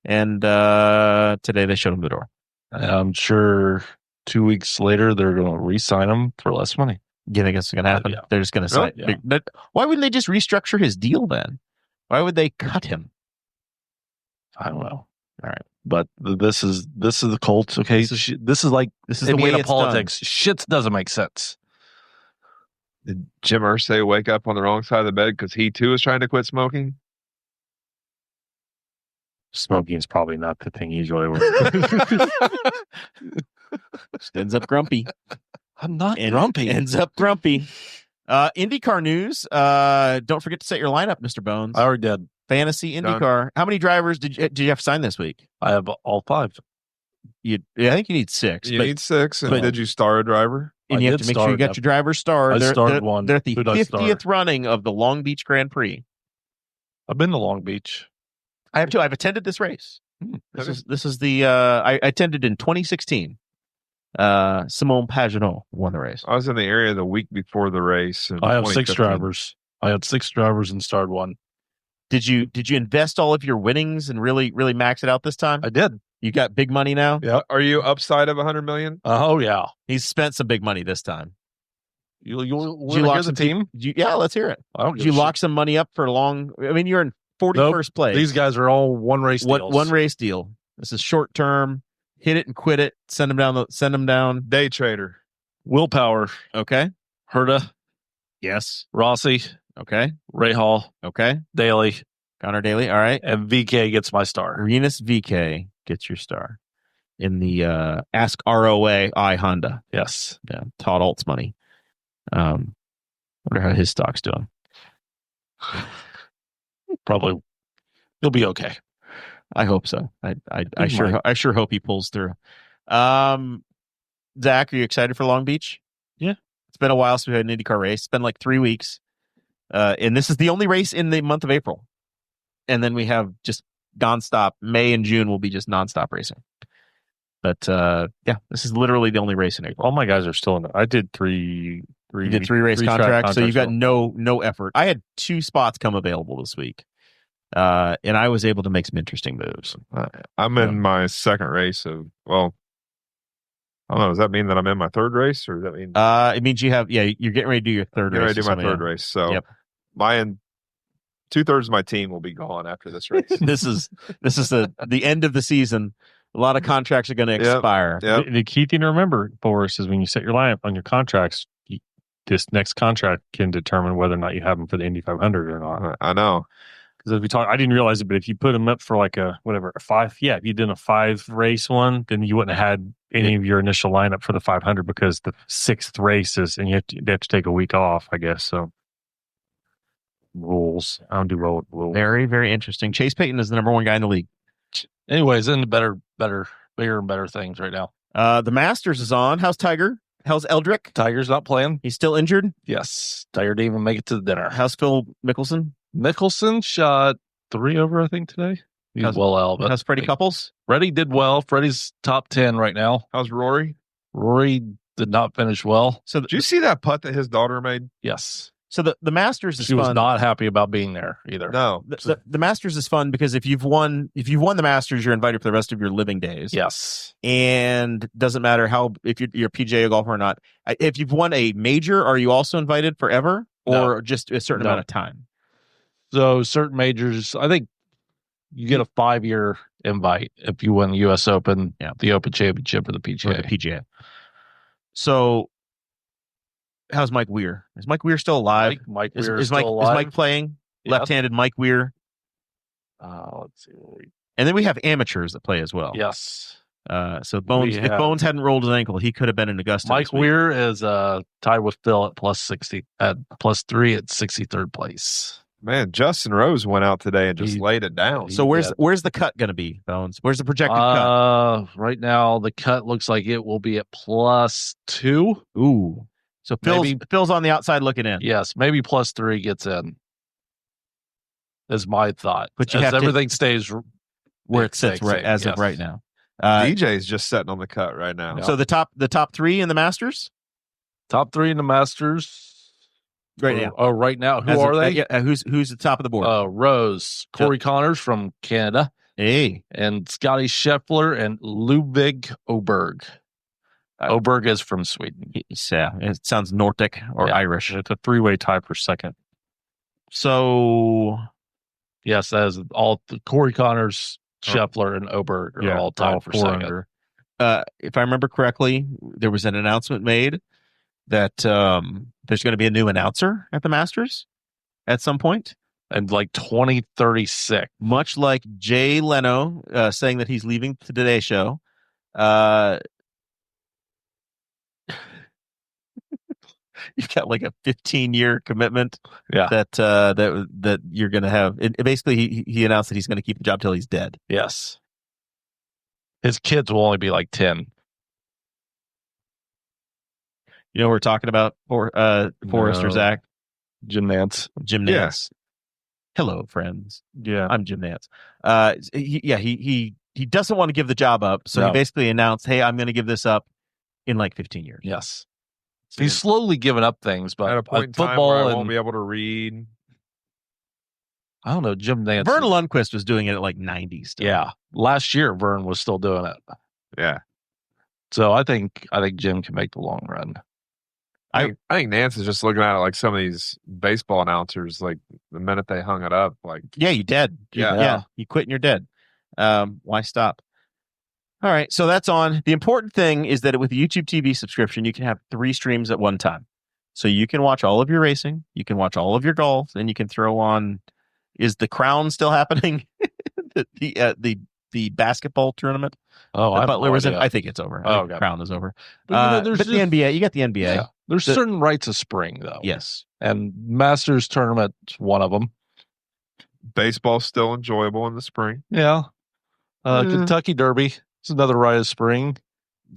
Speaker 2: and today they showed him the door.
Speaker 5: I'm sure 2 weeks later they're going to re-sign him for less money.
Speaker 2: You think it's going to happen?
Speaker 5: Yeah.
Speaker 2: They're just going to sign.
Speaker 5: Yeah.
Speaker 2: Why wouldn't they just restructure his deal then? Why would they cut him?
Speaker 5: I don't know.
Speaker 2: All right.
Speaker 5: But this is the Colts. Okay, this is like
Speaker 2: This is the way
Speaker 5: Indiana
Speaker 2: it's
Speaker 5: politics. Shit doesn't make sense.
Speaker 4: Did Jim Irsay wake up on the wrong side of the bed because he too is trying to quit smoking?
Speaker 3: Smoking is probably not the thing he's really
Speaker 2: Just ends up grumpy.
Speaker 5: I'm not
Speaker 2: And
Speaker 5: grumpy.
Speaker 2: Ends up grumpy. IndyCar news. Don't forget to set your lineup, Mr. Bones.
Speaker 5: I already did.
Speaker 2: Fantasy
Speaker 4: Done.
Speaker 2: IndyCar. How many drivers did you have to sign this week?
Speaker 5: I have all 5.
Speaker 2: I think you need 6.
Speaker 4: You
Speaker 2: but,
Speaker 4: need 6. And
Speaker 2: but-
Speaker 4: did you star a driver?
Speaker 2: and
Speaker 5: I
Speaker 2: you have
Speaker 5: did
Speaker 2: to make sure you
Speaker 5: start
Speaker 2: got
Speaker 5: them.
Speaker 2: your driver starred.
Speaker 5: I
Speaker 2: They're-
Speaker 5: started
Speaker 2: they're-
Speaker 5: one.
Speaker 2: They're at the
Speaker 5: Who did I start?
Speaker 2: 50th running of the Long Beach Grand Prix.
Speaker 5: I've been to Long Beach.
Speaker 2: I have too. I've attended this race. This
Speaker 4: Okay.
Speaker 2: is the I attended in 2016. Simone Pagenaud won the race.
Speaker 4: I was in the area the week before the race. in
Speaker 5: I have 6
Speaker 4: 2015.
Speaker 5: drivers. I had 6 drivers and starred one.
Speaker 2: Did you invest all of your winnings and really max it out this time?
Speaker 5: I did.
Speaker 2: You got big money now?
Speaker 5: Yeah.
Speaker 4: Are you upside of 100 million?
Speaker 5: Oh yeah.
Speaker 2: He's spent some big money this time.
Speaker 5: You
Speaker 2: Did
Speaker 5: want
Speaker 2: you
Speaker 5: to
Speaker 2: lock
Speaker 5: hear the
Speaker 2: some
Speaker 5: team?
Speaker 2: Yeah, let's hear it.
Speaker 5: I don't
Speaker 2: Did
Speaker 5: give
Speaker 2: you
Speaker 5: a
Speaker 2: lock some money up for long? I mean, you're in 41st place.
Speaker 5: These guys are all one race deals.
Speaker 2: One race deal. This is short term. Hit it and quit it. Send them down. Send them down.
Speaker 4: Day trader.
Speaker 5: Willpower.
Speaker 2: Okay.
Speaker 5: Herta.
Speaker 2: Yes.
Speaker 5: Rossi.
Speaker 2: Okay.
Speaker 5: Ray Hall.
Speaker 2: Okay.
Speaker 5: Daly.
Speaker 2: Connor Daly. All right.
Speaker 5: And VK gets my star.
Speaker 2: Renus VK gets your star in the Ask ROA I Honda.
Speaker 5: Yes.
Speaker 2: Yeah. Todd Alt's money. Wonder how his stock's doing.
Speaker 5: Probably. He'll be okay.
Speaker 2: I hope so. I
Speaker 5: He might.
Speaker 2: sure hope he pulls through. Zach, are you excited for Long Beach?
Speaker 3: Yeah.
Speaker 2: It's been a while since we had an IndyCar race. It's been like 3 weeks. And this is the only race in the month of April. And then we have just nonstop. May and June will be just nonstop racing. But this is literally the only race in April.
Speaker 3: All my guys are still in it. I did three
Speaker 2: You did three race
Speaker 3: track
Speaker 2: contracts, so you've got
Speaker 3: still.
Speaker 2: no effort. I had 2 spots come available this week, and I was able to make some interesting moves.
Speaker 4: I'm in my second race of, well, I don't know. Does that mean that I'm in my third race, or does that mean
Speaker 2: It means you're getting ready to do your third
Speaker 4: getting
Speaker 2: race.
Speaker 4: ready to do my third race? So my 2/3 of my team will be gone after this race.
Speaker 2: This is the end of the season. A lot of contracts are going to expire.
Speaker 4: Yep.
Speaker 3: The key thing to remember, Forrest, is when you set your lineup on your contracts, this next contract can determine whether or not you have them for the Indy 500 or not.
Speaker 4: I know.
Speaker 3: Because if we talk, I didn't realize it, but if you put them up for like a 5, if you did a 5 race one, then you wouldn't have had any of your initial lineup for the 500 because the 6th race is, and they have to take a week off, I guess. So rules. I don't do well with rules.
Speaker 2: Very, very interesting. Chase Payton is the number 1 guy in the league.
Speaker 5: Anyways, into bigger and better things right now.
Speaker 2: The Masters is on. How's Tiger? How's Eldrick?
Speaker 5: Tiger's not playing.
Speaker 2: He's still injured.
Speaker 5: Yes. Tiger didn't even make it to the dinner.
Speaker 2: How's Phil Mickelson?
Speaker 5: Mickelson shot 3 over, I think, today. He's well out. But
Speaker 2: how's Freddie Couples?
Speaker 5: Freddie did well. Freddie's top 10 right now.
Speaker 4: How's Rory?
Speaker 5: Rory did not finish well.
Speaker 2: So
Speaker 4: Did you see that putt that his daughter made?
Speaker 5: Yes.
Speaker 2: So the Masters is
Speaker 5: She
Speaker 2: fun.
Speaker 5: was not happy about being there either.
Speaker 4: No.
Speaker 2: The Masters is fun because if you've won the Masters, you're invited for the rest of your living days.
Speaker 5: Yes.
Speaker 2: And doesn't matter if you're a PGA golfer or not. If you've won a major, are you also invited forever or just a certain amount of time?
Speaker 5: So certain majors, I think you get a 5-year invite if you win the U.S. Open, the Open Championship, or the PGA.
Speaker 2: Or the PGA. So how's Mike Weir? Is Mike Weir still alive?
Speaker 5: Mike Weir is still alive.
Speaker 2: Is Mike playing? Yes. Left-handed Mike Weir.
Speaker 5: Let's see.
Speaker 2: And then we have amateurs that play as well.
Speaker 5: Yes.
Speaker 2: So Bones, if Bones hadn't rolled his ankle, he could have been in Augusta.
Speaker 5: Mike Weir is tied with Phil at +3 at 63rd place.
Speaker 4: Man, Justin Rose went out today and just laid it down.
Speaker 2: So where's the cut going to be, Bones? Where's the projected cut?
Speaker 5: Right now, the cut looks like it will be at +2.
Speaker 2: Ooh. So Phil's on the outside looking in.
Speaker 5: Yes, maybe +3 gets in. Is my thought.
Speaker 2: But
Speaker 5: everything stays
Speaker 2: where it sits of right now.
Speaker 4: DJ's just sitting on the cut right now.
Speaker 2: So the top 3 in the Masters?
Speaker 5: Top 3 in the Masters.
Speaker 2: Right now.
Speaker 5: Oh, right now. Who are they?
Speaker 2: Who's the top of the board?
Speaker 5: Rose, Corey Connors from Canada.
Speaker 2: Hey.
Speaker 5: And Scotty Scheffler and Ludwig Oberg. Oberg is from Sweden.
Speaker 2: Yeah, it sounds Nordic or Irish.
Speaker 3: It's a 3-way tie for second.
Speaker 2: So,
Speaker 5: yes, that is all. Corey Connors, Scheffler, and Oberg are all tied for second.
Speaker 2: Under. If I remember correctly, there was an announcement made that there's going to be a new announcer at the Masters at some point.
Speaker 5: And like 2036.
Speaker 2: Much like Jay Leno saying that he's leaving the Today Show. You've got like a 15-year commitment that you're going to have. Basically, he announced that he's going to keep the job till he's dead.
Speaker 5: Yes. His kids will only be like 10.
Speaker 2: You know what we're talking about, Forrest or Zach?
Speaker 5: Jim Nance.
Speaker 2: Jim Nance. Yeah. Hello, friends.
Speaker 3: Yeah.
Speaker 2: I'm Jim Nance. He doesn't want to give the job up, so he basically announced, hey, I'm going to give this up in like 15 years.
Speaker 5: Yes. So he's slowly giving up things, but
Speaker 4: at a point in time
Speaker 5: football
Speaker 4: where I won't be able to read.
Speaker 5: I don't know. Jim Nance.
Speaker 2: Vern Lundquist was doing it at like 90 still.
Speaker 5: Yeah. Last year, Vern was still doing it.
Speaker 4: Yeah.
Speaker 5: So I think Jim can make the long run.
Speaker 4: I think Nance is just looking at it like some of these baseball announcers, like the minute they hung it up, like,
Speaker 2: yeah, you dead. Yeah. You quit and you're dead. Why stop? All right. So that's on. The important thing is that with a YouTube TV subscription, you can have 3 streams at one time. So you can watch all of your racing, you can watch all of your golf, and you can throw on. Is the Crown still happening? the basketball tournament.
Speaker 5: Oh,
Speaker 2: I think it's over.
Speaker 5: Oh,
Speaker 2: the Crown is over.
Speaker 5: But,
Speaker 2: but the NBA, you got the NBA.
Speaker 5: Yeah. There's certain rites of spring, though.
Speaker 2: Yes.
Speaker 5: And Masters tournament's one of them.
Speaker 4: Baseball's still enjoyable in the spring.
Speaker 5: Yeah. Kentucky Derby. It's another rite of spring.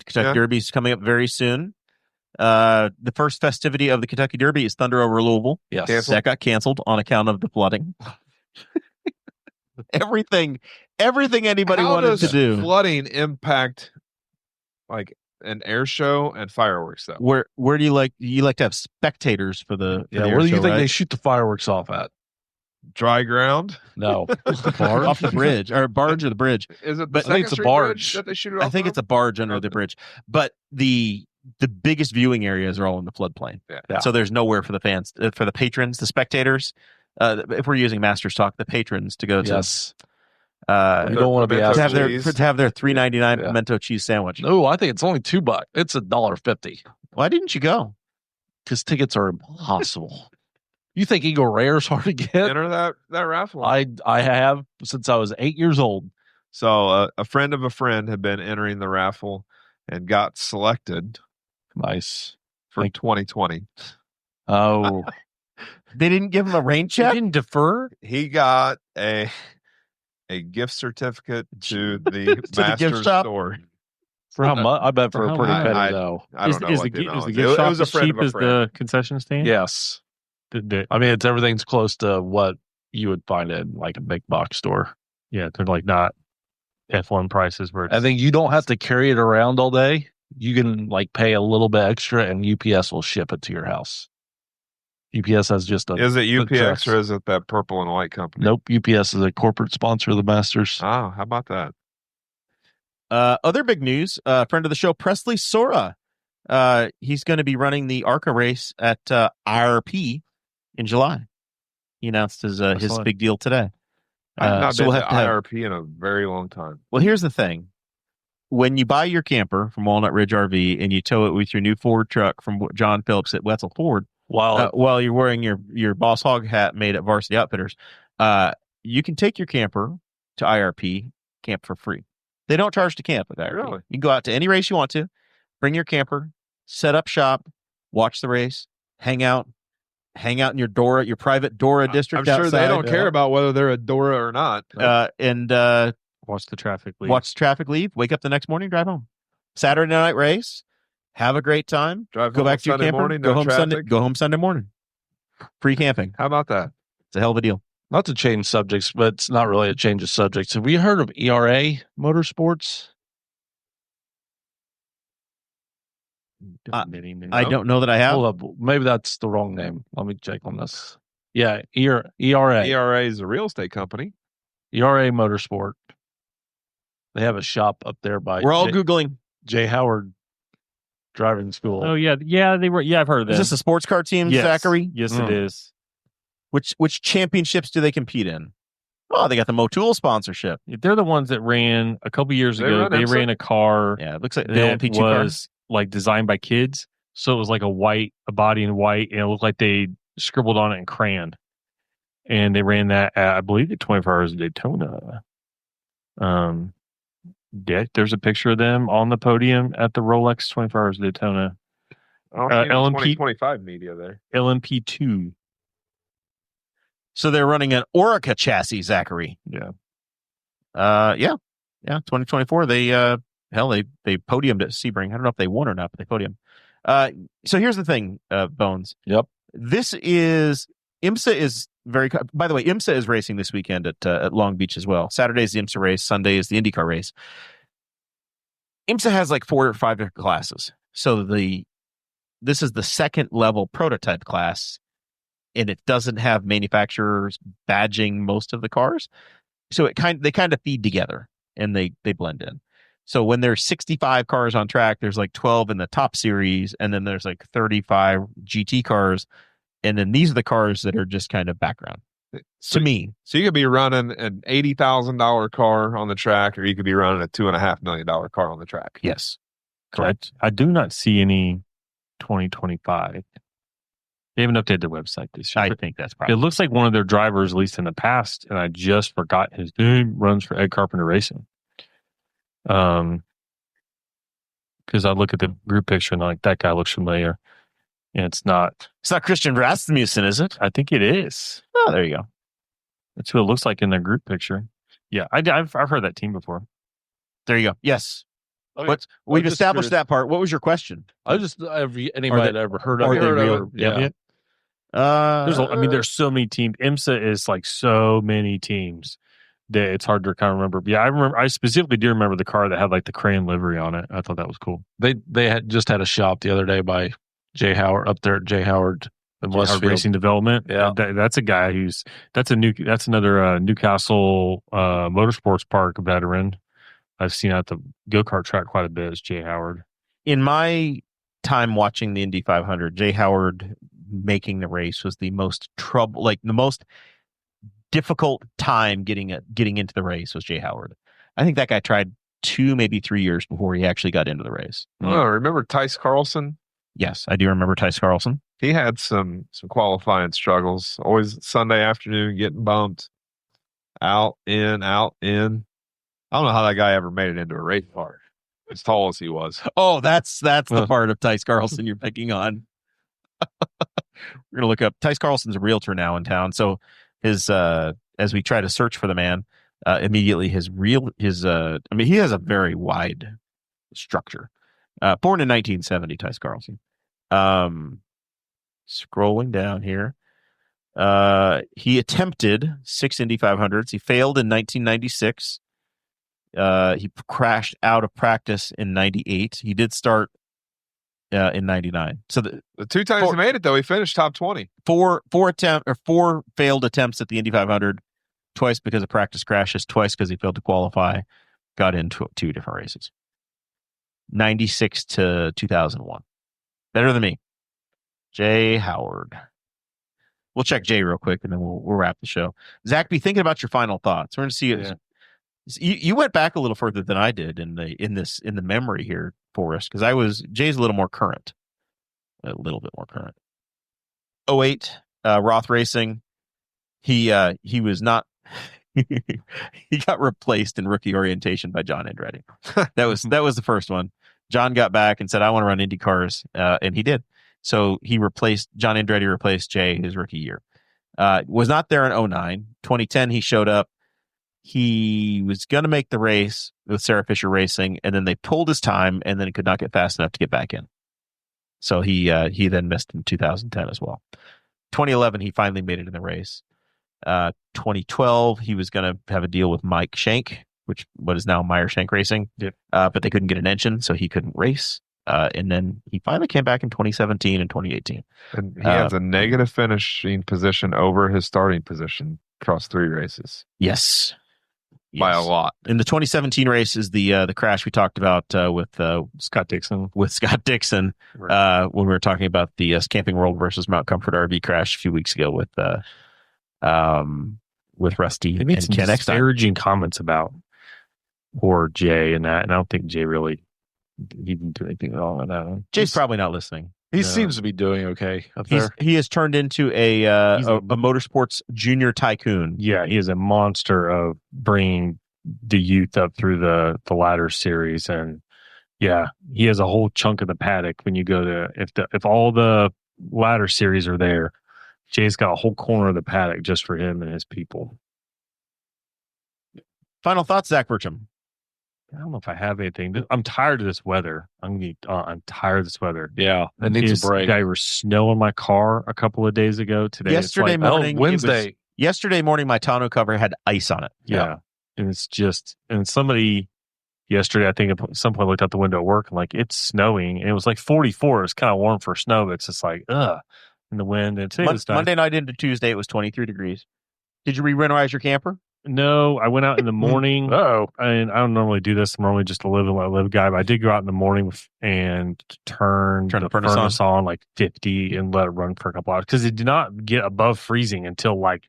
Speaker 2: Kentucky Derby's coming up very soon. The first festivity of the Kentucky Derby is Thunder over Louisville.
Speaker 5: Yes.
Speaker 4: Canceled.
Speaker 2: That got canceled on account of the flooding. Everything everything anybody
Speaker 4: How
Speaker 2: wanted
Speaker 4: does
Speaker 2: to do.
Speaker 4: flooding impact like an air show and fireworks though?
Speaker 2: Where do you like to have spectators for the
Speaker 5: Yeah,
Speaker 2: the
Speaker 5: where
Speaker 2: air
Speaker 5: do you
Speaker 2: show,
Speaker 5: think
Speaker 2: right?
Speaker 5: they shoot the fireworks off at?
Speaker 4: Dry ground?
Speaker 5: No,
Speaker 2: off the bridge or barge or the bridge?
Speaker 4: Is it the
Speaker 2: But
Speaker 5: I think
Speaker 4: Second
Speaker 5: it's a
Speaker 4: Street
Speaker 5: barge.
Speaker 4: Bridge that they shoot it off
Speaker 2: I think
Speaker 4: of?
Speaker 2: it's a barge under the
Speaker 4: Okay.
Speaker 2: bridge, but the biggest viewing areas are all in the floodplain.
Speaker 4: Yeah.
Speaker 2: So there's nowhere for the fans, for the patrons, the spectators. If we're using Master's Talk, the patrons to go to.
Speaker 5: yes.
Speaker 2: Uh,
Speaker 5: You don't want to be
Speaker 4: Pimento
Speaker 5: asked
Speaker 2: to have their
Speaker 4: cheese.
Speaker 2: to have their $3.99
Speaker 5: Yeah.
Speaker 2: pimento cheese sandwich.
Speaker 5: No, I think it's only $2. It's $1.50
Speaker 2: Why didn't you go?
Speaker 5: because tickets are impossible. You think Eagle Rare is hard to get?
Speaker 4: Enter that raffle.
Speaker 5: I have since I was 8 years old.
Speaker 4: So a friend of a friend had been entering the raffle and got selected
Speaker 5: Nice.
Speaker 4: for 2020.
Speaker 5: Oh,
Speaker 2: They didn't give him a rain
Speaker 3: You
Speaker 2: check.
Speaker 3: didn't defer?
Speaker 4: He got a gift certificate to the
Speaker 2: the gift
Speaker 4: Master's
Speaker 2: shop?
Speaker 4: store.
Speaker 5: for how much? I bet
Speaker 3: For
Speaker 5: for a
Speaker 3: how
Speaker 5: pretty
Speaker 3: much?
Speaker 5: penny
Speaker 4: I-
Speaker 5: though.
Speaker 4: I don't know
Speaker 3: is
Speaker 4: what
Speaker 3: the
Speaker 4: amount
Speaker 3: gift
Speaker 4: was.
Speaker 3: shop
Speaker 4: It was a
Speaker 3: as
Speaker 4: friend
Speaker 3: cheap
Speaker 4: of a
Speaker 3: as
Speaker 4: friend.
Speaker 3: the concession stand?
Speaker 5: Yes. I mean, it's everything's close to what you would find in like a big box store.
Speaker 3: Yeah, they're like not F1 prices where it's,
Speaker 5: I think you don't have to carry it around all day. You can like pay a little bit extra, and UPS will ship it to your house. UPS has just a
Speaker 4: Is it
Speaker 5: food
Speaker 4: UPX
Speaker 5: trucks.
Speaker 4: or is it that purple and white company?
Speaker 5: Nope. UPS is a corporate sponsor of the Masters.
Speaker 4: Oh, how about that?
Speaker 2: Other big news, friend of the show, Presley Sorah. He's going to be running the ARCA race at IRP in July. He announced his
Speaker 3: Excellent.
Speaker 2: big deal today.
Speaker 4: I've not
Speaker 2: so
Speaker 4: been
Speaker 2: we'll
Speaker 4: to
Speaker 2: have to have,
Speaker 4: IRP in a very long time.
Speaker 2: well, here's the thing. When you buy your camper from Walnut Ridge RV and you tow it with your new Ford truck from John Phillips at Wetzel Ford, while you're wearing your Boss Hog hat made at Varsity Outfitters, you can take your camper to IRP, camp for free. They don't charge to camp at IRP.
Speaker 4: Really?
Speaker 2: You can go out to any race you want to, bring your camper, set up shop, watch the race, hang out in your DORA, your private DORA district.
Speaker 4: I'm sure they
Speaker 2: outside,
Speaker 4: don't care about whether they're a DORA or not.
Speaker 2: and
Speaker 3: watch the traffic leave.
Speaker 2: watch traffic leave. Wake up the next morning, drive home. Saturday night race, have a great time.
Speaker 4: Drive
Speaker 2: Go
Speaker 4: home
Speaker 2: back to your
Speaker 4: Sunday
Speaker 2: camper.
Speaker 4: morning,
Speaker 2: go
Speaker 4: no
Speaker 2: home Sunday.
Speaker 4: traffic.
Speaker 2: Go home Sunday morning. Free camping.
Speaker 4: How about that?
Speaker 2: It's a hell of a deal.
Speaker 5: Not to change subjects, but it's not really a change of subjects. Have we heard of ERA Motorsports?
Speaker 2: I don't know that I have.
Speaker 5: Hold up. Maybe that's the wrong name. Let me check on this. Yeah, ERA.
Speaker 4: ERA is a real estate company.
Speaker 5: ERA Motorsport. They have a shop up there by
Speaker 2: We're all Googling.
Speaker 5: J. Howard Driving School.
Speaker 3: Oh yeah, they were. Yeah, I've heard of
Speaker 2: Is
Speaker 3: that.
Speaker 2: this a sports car team,
Speaker 3: Yes.
Speaker 2: Zachary?
Speaker 3: Yes,
Speaker 5: Mm.
Speaker 3: it is.
Speaker 2: Which championships do they compete in? Oh, they got the Motul sponsorship.
Speaker 3: They're the ones that ran a couple years
Speaker 4: They
Speaker 3: ago.
Speaker 4: run
Speaker 3: They
Speaker 4: IMSA?
Speaker 3: ran a car
Speaker 2: Yeah, it looks like the
Speaker 3: that
Speaker 2: LP2 car.
Speaker 3: was like designed by kids. So it was like a body in white, and it looked like they scribbled on it in crayon. And they ran that at, I believe, the 24 Hours of Daytona. Yeah, there's a picture of them on the podium at the Rolex 24 Hours of Daytona.
Speaker 4: Oh,
Speaker 3: LMP
Speaker 4: 2025 media there.
Speaker 3: LMP2.
Speaker 2: So they're running an ARCA chassis, Zachary.
Speaker 3: Yeah.
Speaker 2: Yeah. 2024. They podiumed at Sebring. I don't know if they won or not, but they podiumed. So here's the thing, Bones.
Speaker 5: Yep.
Speaker 2: This is IMSA is very. By the way, IMSA is racing this weekend at Long Beach as well. Saturday is the IMSA race. Sunday is the IndyCar race. IMSA has like 4 or 5 different classes. So this is the second level prototype class, and it doesn't have manufacturers badging most of the cars. So they kind of feed together and they blend in. So when there's 65 cars on track, there's like 12 in the top series, and then there's like 35 GT cars, and then these are the cars that are just kind of background. To me,
Speaker 4: So you could be running an $80,000 car on the track, or you could be running a $2.5 million car on the track.
Speaker 2: yes,
Speaker 3: So
Speaker 2: correct.
Speaker 3: I do not see any 2025. They haven't updated their website this year.
Speaker 2: I think that's
Speaker 3: It
Speaker 2: probably.
Speaker 3: looks like one of their drivers, at least in the past, and I just forgot his name, runs for Ed Carpenter Racing. Because I look at the group picture and I'm like, that guy looks familiar. And it's not.
Speaker 2: It's not Christian Rasmussen, is it?
Speaker 3: I think it is.
Speaker 2: Oh, there you go.
Speaker 3: That's who it looks like in their group picture. Yeah, I've heard that team before.
Speaker 2: There you go. Yes.
Speaker 5: Okay.
Speaker 2: But we've
Speaker 5: just
Speaker 2: established
Speaker 5: curious.
Speaker 2: that part. What was your question?
Speaker 5: I just anybody had ever heard of
Speaker 2: are
Speaker 5: it?
Speaker 2: they real?
Speaker 5: Or- yeah.
Speaker 3: There's so many teams. IMSA is like so many teams. It's hard to kind of remember. But yeah, I specifically do remember the car that had like the crayon livery on it. I thought that was cool.
Speaker 5: They had just had a shop the other day by Jay Howard up there at Jay Howard in
Speaker 3: Howard
Speaker 5: Westfield.
Speaker 3: Racing Development.
Speaker 5: Yeah.
Speaker 3: That's a guy that's another Newcastle Motorsports Park veteran. I've seen at the go-kart track quite a bit. Is Jay Howard.
Speaker 2: In my time watching the Indy 500, Jay Howard making the race was the most the most difficult time getting into the race was Jay Howard. I think that guy tried 2, maybe 3 years before he actually got into the race.
Speaker 4: Oh, remember Tice Carlson?
Speaker 2: Yes, I do remember Tice Carlson.
Speaker 4: He had some qualifying struggles. Always Sunday afternoon getting bumped. Out, in, out, in. I don't know how that guy ever made it into a race car. As tall as he was.
Speaker 2: Oh, that's the part of Tice Carlson you're picking on. We're gonna look up. Tice Carlson's a realtor now in town, so his as we try to search for the man, immediately he has a very wide structure. Born in 1970, Tice Carlson. Scrolling down here, he attempted 6 Indy 500s. He failed in 1996. He crashed out of practice in 98. He did start in 99. So the
Speaker 4: 2 times he made it, though, he finished top 20.
Speaker 2: Four failed attempts at the Indy 500, twice because of practice crashes, twice because he failed to qualify. Got into 2 different races. 96 to 2001. Better than me. Jay Howard. We'll check Jay real quick, and then we'll wrap the show. Zach, be thinking about your final thoughts. We're going to see it.
Speaker 3: Yeah.
Speaker 2: You went back a little further than I did in the memory here, Forrest, because Jay's a little more current, a little bit more current. 08 Roth Racing, he was not. He got replaced in rookie orientation by John Andretti. That was the first one. John got back and said, "I want to run Indy cars," and he did. So John Andretti replaced Jay his rookie year. Was not there in 09. 2010 he showed up. He was going to make the race with Sarah Fisher Racing, and then they pulled his time, and then he could not get fast enough to get back in. So he then missed in 2010 as well. 2011, he finally made it in the race. 2012, he was going to have a deal with Mike Shank, what is now Meyer Shank Racing, but they couldn't get an engine, so he couldn't race. And then he finally came back in 2017 and 2018.
Speaker 4: And he has a negative finishing position over his starting position across 3 races.
Speaker 2: Yes.
Speaker 4: By a lot.
Speaker 2: In the 2017 race is the crash we talked about with
Speaker 3: Scott Dixon.
Speaker 2: Right. When we were talking about the Camping World versus Mount Comfort RV crash a few weeks ago with Rusty
Speaker 3: They made
Speaker 2: and
Speaker 3: some
Speaker 2: Ken Eckstein.
Speaker 3: disparaging comments about poor Jay and that, and I don't think Jay really he didn't do anything wrong with that one.
Speaker 2: Jay's probably not listening.
Speaker 5: He seems to be doing okay up there.
Speaker 2: He has turned into a motorsports junior tycoon.
Speaker 3: Yeah, he is a monster of bringing the youth up through the ladder series, and yeah, he has a whole chunk of the paddock. When you go to if all the ladder series are there, Jay's got a whole corner of the paddock just for him and his people.
Speaker 2: Final thoughts, Zach Burcham.
Speaker 3: I don't know if I have anything. I'm tired of this weather. I'm tired of this weather.
Speaker 5: Yeah, it needs a break.
Speaker 3: There was snow in my car a couple of days ago. Today,
Speaker 2: yesterday morning,
Speaker 5: Wednesday.
Speaker 2: Yesterday morning, my tonneau cover had ice on it.
Speaker 3: Yeah. And it's just, and somebody yesterday, I think at some point looked out the window at work and like, it's snowing. And it was like 44. It's kind of warm for snow, but it's just like, in the wind. And today was nice.
Speaker 2: Monday night into Tuesday, it was 23 degrees. Did you re-winterize your camper?
Speaker 3: No, I went out in the morning. And I don't normally do this. I'm normally just a live and let live guy, but I did go out in the morning and turn the furnace on like 50 and let it run for a couple hours because it did not get above freezing until like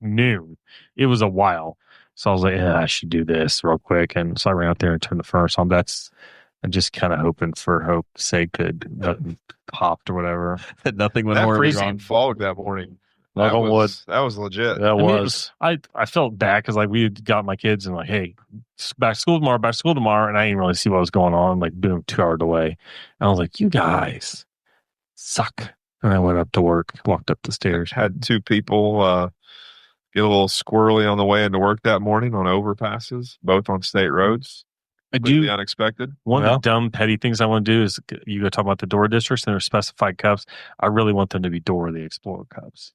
Speaker 3: noon. It was a while. So I was like, I should do this real quick. And so I ran out there and turned the furnace on. I'm just kind of hoping for hope's sake that nothing popped or whatever.
Speaker 2: That nothing went
Speaker 4: that
Speaker 2: horribly
Speaker 4: freezing
Speaker 2: wrong.
Speaker 4: Fog that morning.
Speaker 5: That
Speaker 4: was legit.
Speaker 3: I felt bad because like we had got my kids and like, hey, back to school tomorrow. And I didn't really see what was going on. Like, boom, 2 hours away. And I was like, you guys suck. And I went up to work, walked up the stairs.
Speaker 4: Had 2 people get a little squirrely on the way into work that morning on overpasses, both on state roads. Completely unexpected.
Speaker 3: One of the dumb, petty things I want to do is you go talk about the DORA districts and their specified cups. I really want them to be DORA the Explorer cups.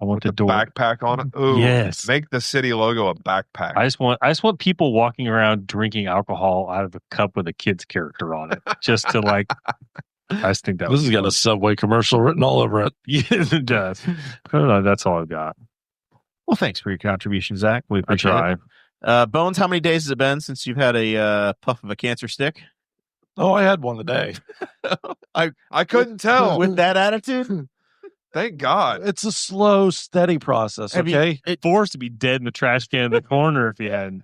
Speaker 3: I want
Speaker 4: the
Speaker 3: the door.
Speaker 4: backpack on it. Ooh,
Speaker 3: Yes.
Speaker 4: Make the city logo a backpack.
Speaker 3: I just want people walking around drinking alcohol out of a cup with a kid's character on it, just to like. I just think that
Speaker 5: This has got a Subway commercial written all over it.
Speaker 3: Yes, it does. I don't know. That's all I've got.
Speaker 2: Well, thanks for your contribution, Zach. We
Speaker 3: I
Speaker 2: appreciate
Speaker 3: try.
Speaker 2: it. Bones, how many days has it been since you've had a puff of a cancer stick?
Speaker 5: Oh, I had one today.
Speaker 4: I couldn't tell.
Speaker 2: With that attitude?
Speaker 4: Thank God.
Speaker 5: It's a slow, steady process. Okay.
Speaker 3: It forced to be dead in the trash can in the corner if you hadn't.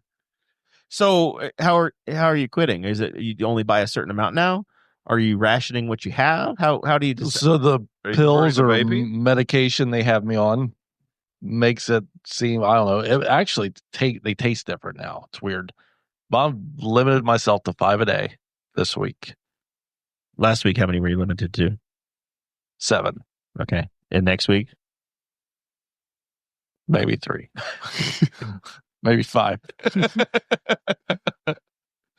Speaker 2: So how are you quitting? Is it you only buy a certain amount now? Are you rationing what you have? How do you decide?
Speaker 5: So the
Speaker 4: Are you
Speaker 5: pills or
Speaker 4: pouring the vaping?
Speaker 5: medication they have me on makes it seem, I don't know. It actually they taste different now. It's weird. But I've limited myself to 5 a day this week.
Speaker 2: Last week, how many were you limited to?
Speaker 5: 7,
Speaker 2: Okay. And next week?
Speaker 5: maybe 3, maybe 5.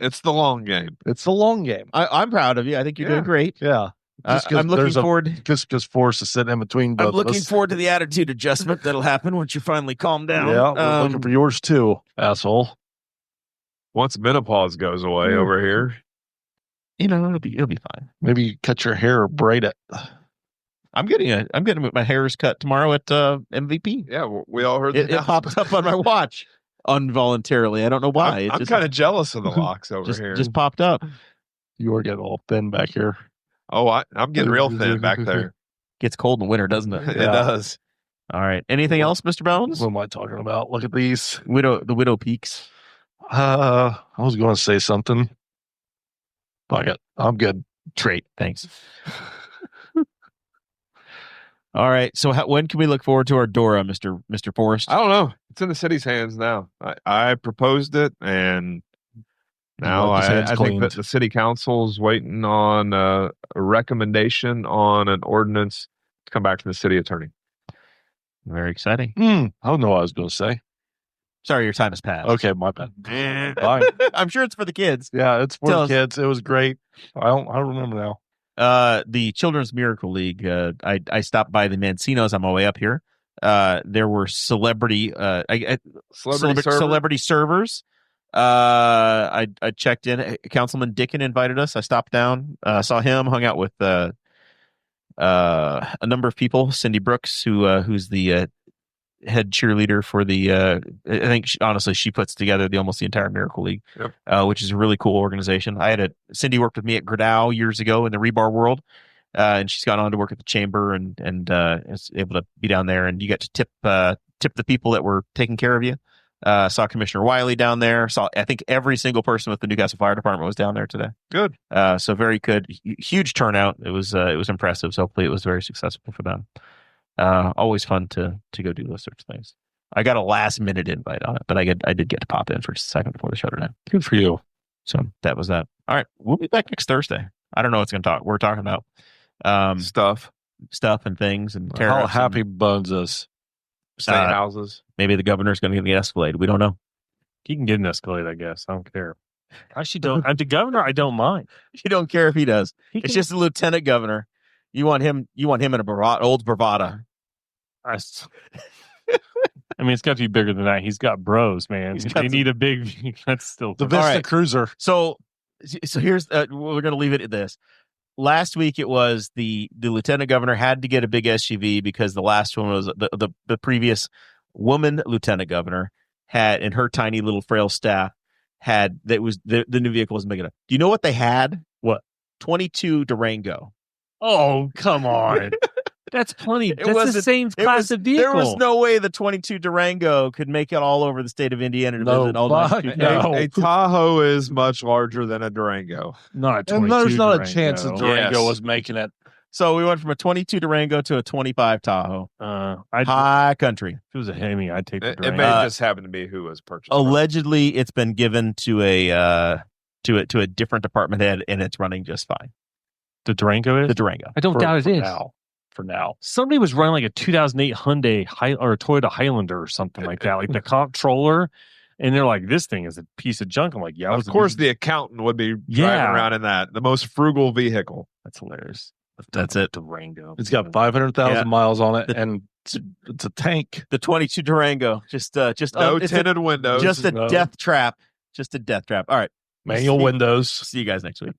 Speaker 4: It's the long game.
Speaker 5: It's a long game.
Speaker 2: I'm proud of you. I think you're doing great.
Speaker 5: Yeah.
Speaker 2: I'm looking forward.
Speaker 5: Just because Forrest is sitting in between both
Speaker 2: I'm looking
Speaker 5: of us.
Speaker 2: forward to the attitude adjustment that'll happen once you finally calm down.
Speaker 5: Yeah, we're looking for yours too, asshole.
Speaker 4: Once menopause goes away over here.
Speaker 2: You know, it'll be fine.
Speaker 5: Maybe you cut your hair or braid it.
Speaker 2: I'm getting my hair's cut tomorrow at MVP.
Speaker 4: Yeah, we all heard
Speaker 2: It popped up on my watch involuntarily. I don't know why.
Speaker 4: I'm kind of jealous of the locks over here.
Speaker 2: Just popped up.
Speaker 5: You are getting all thin back here.
Speaker 4: Oh, I'm getting real thin back there.
Speaker 2: Gets cold in the winter, doesn't it?
Speaker 4: It does.
Speaker 2: All right. Anything else, Mr. Bones?
Speaker 5: What am I talking about? Look at these.
Speaker 2: The widow peaks.
Speaker 5: I was going to say something. Fuck it. I'm good.
Speaker 2: Great. Thanks. All right. So when can we look forward to our DORA, Mr. Forrest?
Speaker 4: I don't know. It's in the city's hands now. I proposed it, and now I think that the city council's waiting on a recommendation on an ordinance to come back to the city attorney.
Speaker 2: Very exciting.
Speaker 5: I don't know what I was going to say.
Speaker 2: Sorry, your time has passed.
Speaker 5: Okay, my bad. Fine.
Speaker 2: I'm sure it's for the kids.
Speaker 5: Yeah, it's for
Speaker 2: Tell
Speaker 5: the
Speaker 2: us.
Speaker 5: kids. It was great. I don't remember now.
Speaker 2: The Children's Miracle League. I stopped by the Mancinos on my way up here. There were celebrity servers. I checked in. Councilman Dickin invited us. I stopped down, saw him, hung out with a number of people. Cindy Brooks, who's the head cheerleader for the I think honestly she puts together almost the entire Miracle League.
Speaker 4: Yep.
Speaker 2: Which is a really cool organization. Cindy worked with me at Gradau years ago in the rebar world, and she's gone on to work at the chamber and is able to be down there, and you get to tip the people that were taking care of you. Saw Commissioner Wiley down there. Saw I think every single person with the Newcastle Fire Department was down there today.
Speaker 4: Good.
Speaker 2: So very good, huge turnout. It was impressive. So hopefully it was very successful for them. Always fun to go do those sorts of things. I got a last minute invite on it, but I did get to pop in for just a second before the show today.
Speaker 5: Good for you.
Speaker 2: So that was that. All right, we'll be back next Thursday. I don't know what's going to talk. We're talking about
Speaker 4: Stuff
Speaker 2: and things and
Speaker 5: How
Speaker 2: tariffs
Speaker 5: happy Bones is.
Speaker 4: state houses.
Speaker 2: Maybe the governor's going to get the Escalade. We don't know.
Speaker 3: He can get an Escalade, I guess. I don't care. I actually don't. I'm the governor. I don't mind.
Speaker 2: You don't care if he does.
Speaker 3: He
Speaker 2: It's
Speaker 3: can-
Speaker 2: just a lieutenant governor. You want him in a old bravada.
Speaker 3: I mean, it's got to be bigger than that. He's got bros, man.
Speaker 2: He's
Speaker 3: If
Speaker 2: got
Speaker 3: they
Speaker 2: some-
Speaker 3: need a big. That's still
Speaker 5: The
Speaker 2: All
Speaker 5: Vista
Speaker 2: right.
Speaker 5: Cruiser.
Speaker 2: So here's we're going to leave it at this. Last week it was the lieutenant governor had to get a big SUV because the last one was the previous woman lieutenant governor had, in her tiny little frail staff, had that was the new vehicle wasn't big enough. Do you know what they had?
Speaker 3: What?
Speaker 2: 22 Durango.
Speaker 3: Oh, come on. That's plenty. That's the
Speaker 2: wasn't-
Speaker 3: same class of vehicle.
Speaker 2: There was no way the 22 Durango could make it all over the state of Indiana to
Speaker 5: No,
Speaker 2: visit all the
Speaker 5: fuck
Speaker 2: 92
Speaker 5: no.
Speaker 2: towns.
Speaker 4: A Tahoe is much larger than a Durango.
Speaker 3: Not a
Speaker 5: And
Speaker 3: 22
Speaker 5: there's not
Speaker 3: Durango.
Speaker 5: a chance that Durango
Speaker 4: Yes.
Speaker 5: was making it.
Speaker 2: So we went from a 22 Durango to a 25 Tahoe.
Speaker 3: I'd,
Speaker 2: High country.
Speaker 3: if it was a Hemi, I'd take the
Speaker 4: It
Speaker 3: Durango.
Speaker 4: may just happen to be who was purchased.
Speaker 2: Allegedly, it's been given to a different department head, and it's running just fine.
Speaker 3: The Durango is?
Speaker 2: The Durango.
Speaker 3: I don't doubt it is.
Speaker 5: For now.
Speaker 3: Somebody was running like a 2008 Hyundai or a Toyota Highlander or something like that, like the comptroller. And they're like, this thing is a piece of junk. I'm like, yeah.
Speaker 4: Of course, the accountant would be driving
Speaker 3: Yeah.
Speaker 4: around in that. The most frugal vehicle.
Speaker 3: That's hilarious.
Speaker 2: That's it.
Speaker 3: Durango.
Speaker 5: It's got 500,000
Speaker 2: Yeah.
Speaker 5: miles on it and It's a tank.
Speaker 2: The 22 Durango. Just
Speaker 4: No tinted windows.
Speaker 2: Just a
Speaker 5: No.
Speaker 2: death trap. Just a death trap. All right.
Speaker 5: Manual windows.
Speaker 2: See you guys next week.